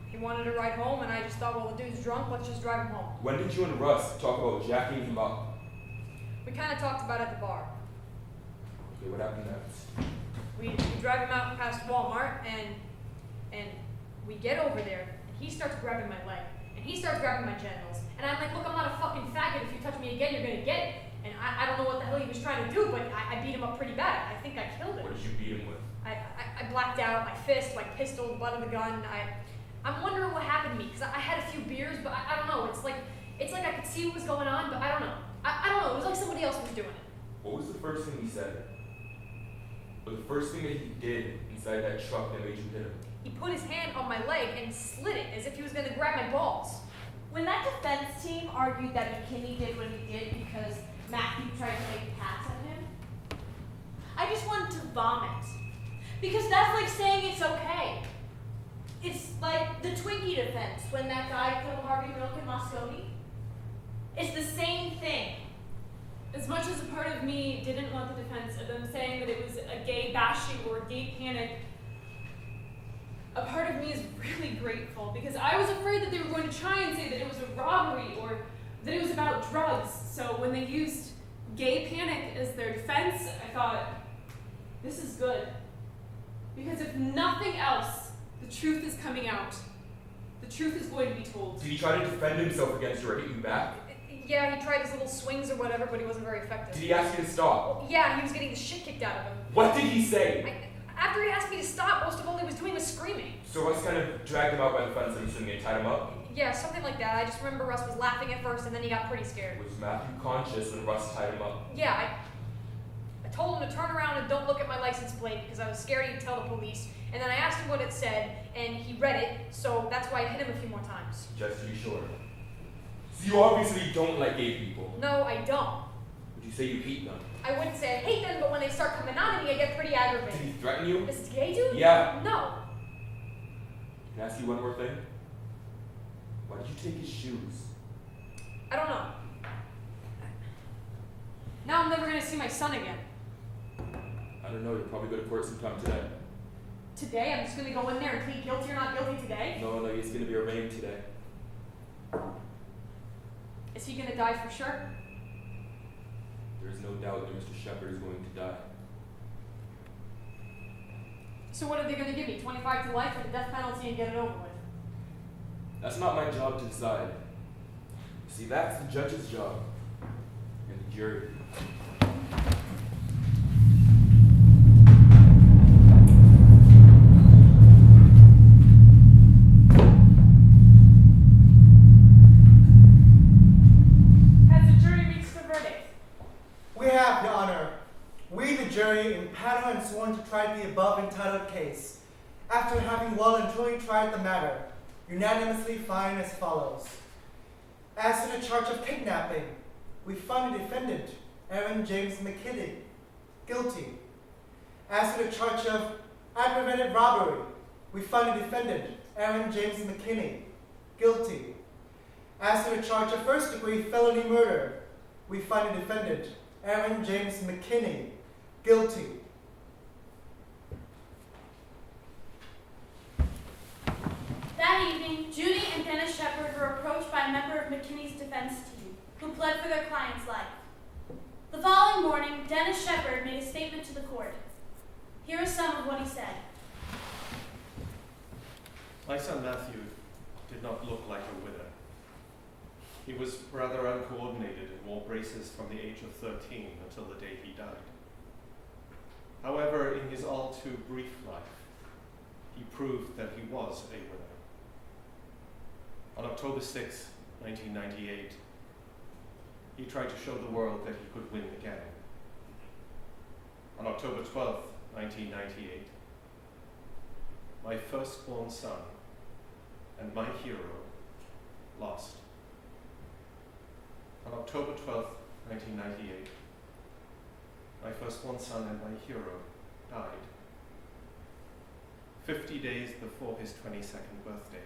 he wanted to ride home, and I just thought, well, the dude's drunk, let's just drive him home. When did you and Russ talk about jacking him up? We kind of talked about it at the bar. Okay, what happened next? We drive him out past Walmart, and we get over there, and he starts grabbing my leg, and he starts grabbing my genitals, and I'm like, look, I'm not a fucking faggot. If you touch me again, you're gonna get it. And I don't know what the hell he was trying to do, but I beat him up pretty bad. I think I killed him. What did you beat him with? I blacked out, my fist, my pistol, the butt of the gun. I'm wondering what happened to me, because I had a few beers, but I don't know. It's like I could see what was going on, but I don't know. I don't know. It was like somebody else was doing it. What was the first thing he said? Or the first thing that he did inside that truck that made you hit him? He put his hand on my leg and slid it as if he was going to grab my balls. When that defense team argued that McKinney did what he did because Matthew tried to make a pass at him, I just wanted to vomit. Because that's like saying it's okay. It's like the Twinkie defense when that guy killed Harvey Milk in Moscone. It's the same thing. As much as a part of me didn't want the defense of them saying that it was a gay bashing or gay panic, a part of me is really grateful because I was afraid that they were going to try and say that it was a robbery or that it was about drugs. So when they used gay panic as their defense, I thought, this is good. Because if nothing else, the truth is coming out. The truth is going to be told. Did he try to defend himself against you or hit you back? Yeah, he tried his little swings or whatever, but he wasn't very effective. Did he ask you to stop? Yeah, he was getting the shit kicked out of him. What did he say? After he asked me to stop, most of all he was doing was screaming. So Russ kind of dragged him out by the fence, I'm assuming, and tied him up? Yeah, something like that. I just remember Russ was laughing at first, and then he got pretty scared. Was Matthew conscious when Russ tied him up? Yeah, I told him to turn around and don't look at my license plate because I was scared he'd tell the police. And then I asked him what it said, and he read it, so that's why I hit him a few more times. Just to be sure. So you obviously don't like gay people. No, I don't. Would you say you hate them? I wouldn't say I hate them, but when they start coming on at me, I get pretty Did aggravated. he threaten you? This gay dude? Yeah. No. Can I ask you one more thing? Why did you take his shoes? I don't know. Now I'm never gonna see my son again. I don't know, you'll probably go to court sometime today. Today? I'm just gonna go in there and plead guilty or not guilty today? No, he's gonna be arraigned today. Is he gonna die for sure? There's no doubt that Mr. Shepard is going to die. So what are they gonna give me? 25 to life or the death penalty and get it over with? That's not my job to decide. See, that's the judge's job. And the jury. Has the jury reached a verdict? We have, Your Honor. We, the jury, in panel and sworn to try the above entitled case, after having well and truly tried the matter, unanimously find as follows. As to the charge of kidnapping, we find the defendant, Aaron James Mckinnon, guilty. As to the charge of aggravated robbery, we find the defendant, Aaron James Mckinnon, guilty. As to the charge of first-degree felony murder, we find the defendant, Aaron James Mckinnon, guilty. That evening, Judy and Dennis Shepard were approached by a member of McKinney's defense team, who pled for their client's life. The following morning, Dennis Shepard made a statement to the court. Here is some of what he said. My son Matthew did not look like a winner. He was rather uncoordinated and wore braces from the age of 13 until the day he died. However, in his all too brief life, he proved that he was a winner. On October 6, 1998, he tried to show the world that he could win again. On October 12, 1998, my firstborn son and my hero lost. On October 12, 1998, my firstborn son and my hero died, 50 days before his 22nd birthday.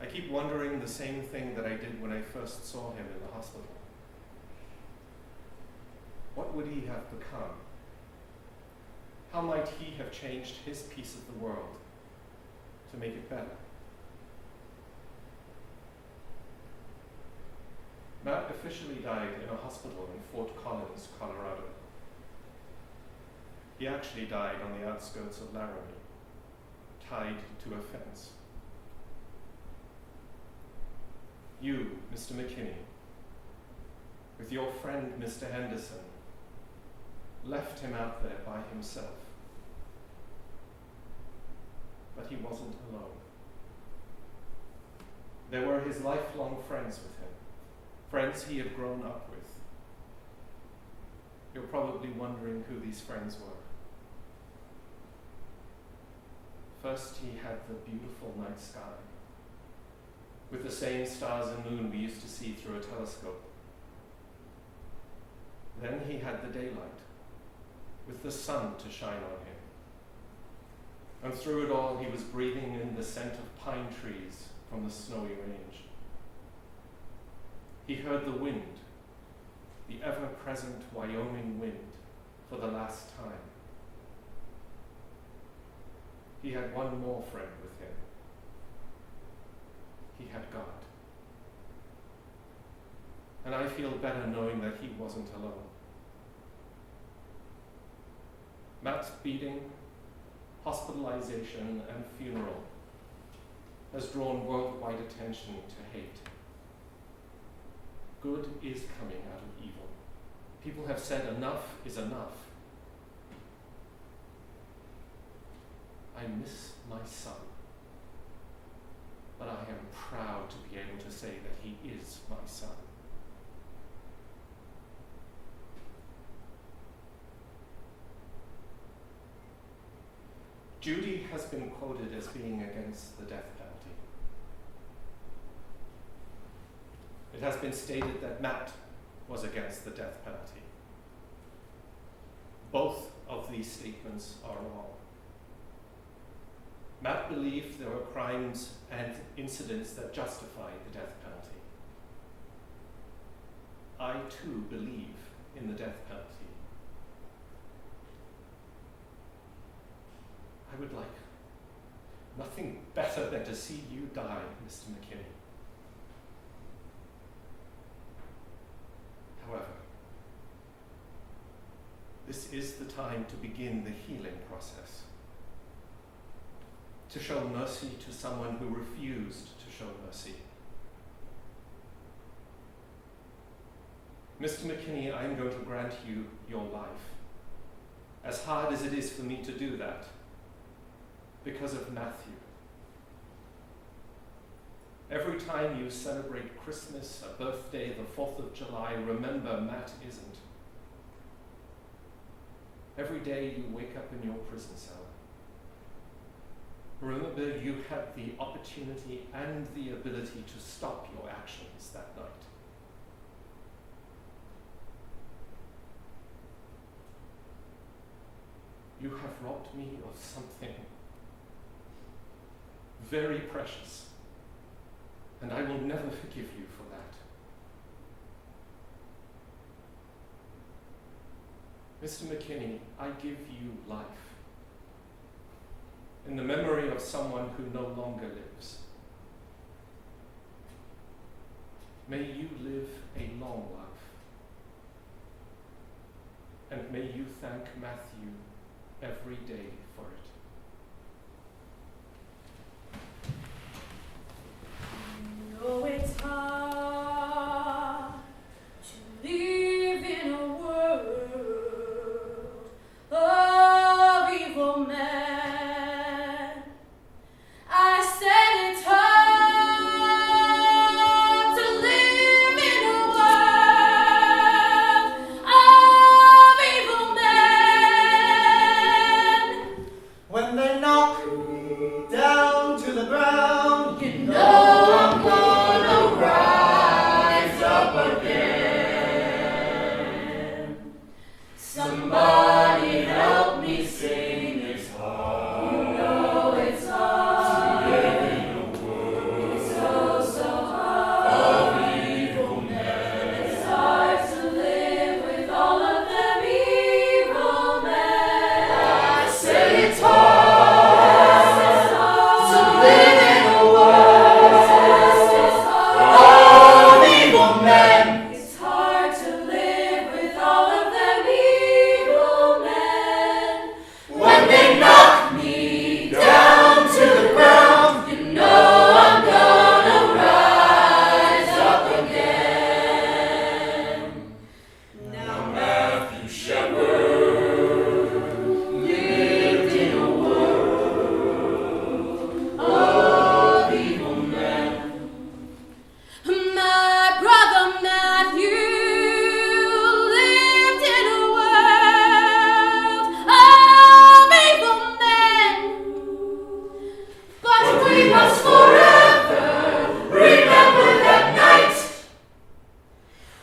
I keep wondering the same thing that I did when I first saw him in the hospital. What would he have become? How might he have changed his piece of the world to make it better? Matt officially died in a hospital in Fort Collins, Colorado. He actually died on the outskirts of Laramie, tied to a fence. You, Mr. Mckinnon, with your friend Mr. Henderson, left him out there by himself. But he wasn't alone. There were his lifelong friends with him, friends he had grown up with. You're probably wondering who these friends were. First, he had the beautiful night sky, with the same stars and moon we used to see through a telescope. Then he had the daylight, with the sun to shine on him. And through it all, he was breathing in the scent of pine trees from the snowy range. He heard the wind, the ever-present Wyoming wind, for the last time. He had one more friend with him. He had God. And I feel better knowing that he wasn't alone. Matt's beating, hospitalization, and funeral has drawn worldwide attention to hate. Good is coming out of evil. People have said enough is enough. I miss my son. But I am proud to be able to say that he is my son. Judy has been quoted as being against the death penalty. It has been stated that Matt was against the death penalty. Both of these statements are wrong. Matt believed there were crimes and incidents that justify the death penalty. I too believe in the death penalty. I would like nothing better than to see you die, Mr. Mckinnon. However, this is the time to begin the healing process, to show mercy to someone who refused to show mercy. Mr. McKinney, I am going to grant you your life, as hard as it is for me to do that, because of Matthew. Every time you celebrate Christmas, a birthday, the 4th of July, remember Matt isn't. Every day you wake up in your prison cell, remember you had the opportunity and the ability to stop your actions that night. You have robbed me of something very precious, and I will never forgive you for that. Mr. McKinney, I give you life in the memory of someone who no longer lives. May you live a long life, and may you thank Matthew every day for it. Oh, it's hard to live in a world of evil men. I said it's hard to live in a world of evil men. When they knock me down to the ground, you know I'm gonna rise up again. Somebody help me sing. It's hard. You know it's hard to live in a world. It's so hard of evil men. It's hard to live with all of them evil men. I say it's hard to live in a world of evil men. It's hard to live with all of them evil men. When they knock me down to the ground, you know I'm gonna rise up again. Now Matthew Shepard lived in a world of evil men. My brother Matthew lived in a world of evil men. But we must forever remember that night.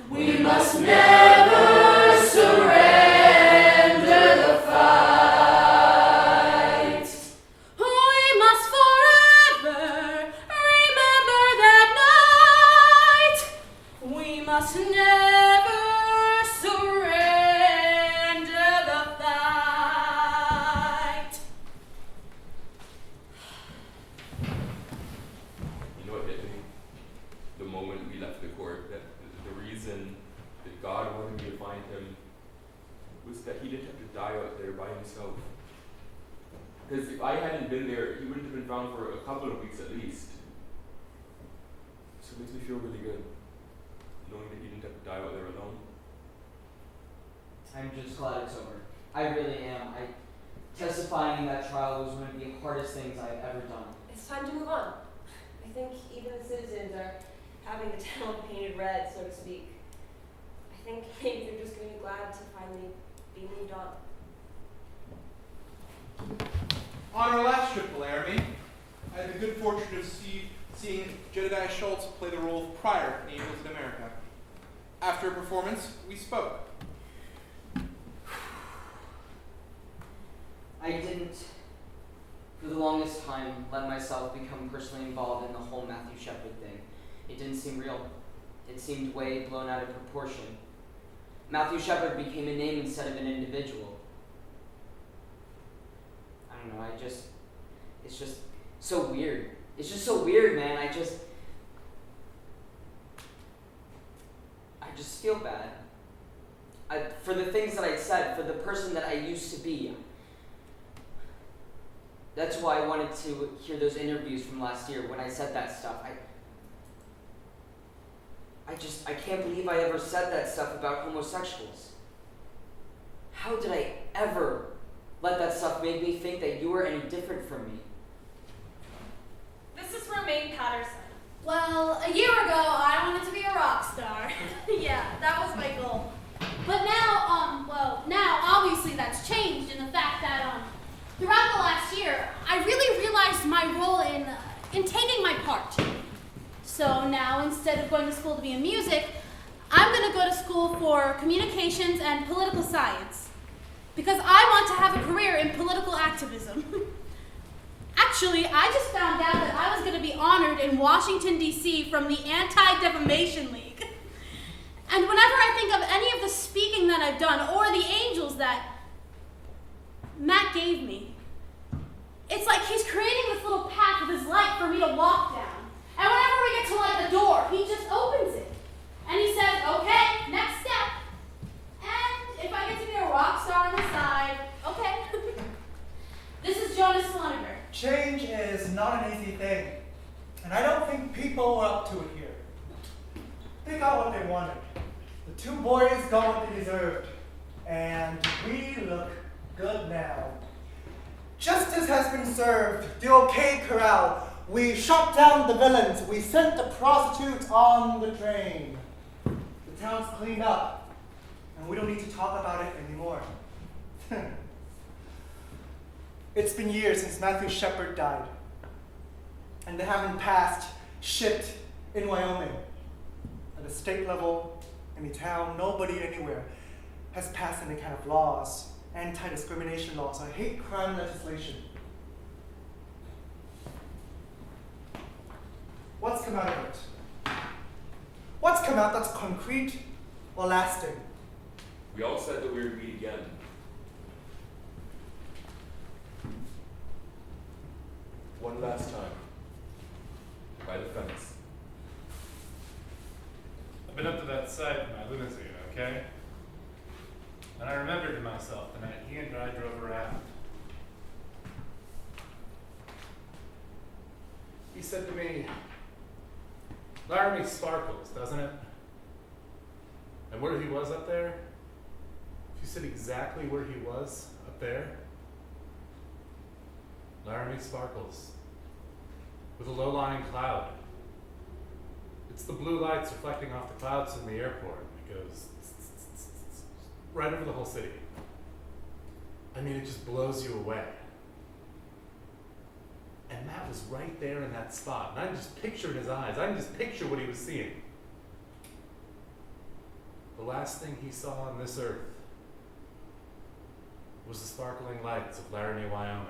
We must never surrender the fight. We must forever remember that night. We must never surrender the fight. You know what hit me? The moment we left the court, that the reason that God wanted me to find him was that he didn't have to die out there by himself. Because if I hadn't been there, he wouldn't have been found for a couple of weeks at least. So it makes me feel really good, knowing that he didn't have to die out there alone. I'm just glad it's over. I really am. Testifying in that trial was one of the hardest things I've ever done. It's time to move on. I think even the citizens are having the town painted red, so to speak. I think maybe they're just going to be glad to finally be moved on. On our last trip to Laramie, I had the good fortune of seeing Jedediah Schultz play the role of Prior in Angels in America. After a performance, we spoke. I didn't, for the longest time, let myself become personally involved in the whole Matthew Shepard thing. It didn't seem real. It seemed way blown out of proportion. Matthew Shepard became a name instead of an individual. I don't know, it's just so weird. It's just so weird, man. I just feel bad. For the things that I said, for the person that I used to be. That's why I wanted to hear those interviews from last year when I said that stuff. I can't believe I ever said that stuff about homosexuals. How did I ever let that stuff make me think that you were any different from me? This is Romaine Patterson. Well, a year ago, I wanted to be a rock star. Yeah, that was my goal. But now, obviously that's changed in the fact that, throughout the last year, I really realized my role in taking my part. So now, instead of going to school to be in music, I'm going to go to school for communications and political science. Because I want to have a career in political activism. Actually, I just found out that I was going to be honored in Washington, D.C. from the Anti-Defamation League. And whenever I think of any of the speaking that I've done, or the angels that Matt gave me, it's like he's creating this little path with his light for me to walk down. And whenever we get to like the door, he just opens it. And he says, okay, next step. And if I get to be a rock star on the side, okay. This is Jonas Sloniger. Change is not an easy thing, and I don't think people were up to it here. They got what they wanted. The two boys got what they deserved, and we look good now. Justice has been served. The OK Corral. We shot down the villains. We sent the prostitutes on the train. The town's cleaned up, and we don't need to talk about it anymore. It's been years since Matthew Shepard died, and they haven't passed shit in Wyoming. At the state level, any town, nobody anywhere has passed any kind of laws, anti-discrimination laws, or hate crime legislation. What's come out of it? What's come out that's concrete or lasting? We all said that we would meet again. One last time. By the fence. I've been up to that site in my limousine, okay? And I remembered to myself the night he and I drove around. He said to me, Laramie sparkles, doesn't it? And where he was up there, if you said exactly where he was up there, Laramie sparkles with a low-lying cloud. It's the blue lights reflecting off the clouds in the airport. It goes right over the whole city. I mean, it just blows you away. And Matt was right there in that spot. And I can just picture in his eyes. I can just picture what he was seeing. The last thing he saw on this earth was the sparkling lights of Laramie, Wyoming.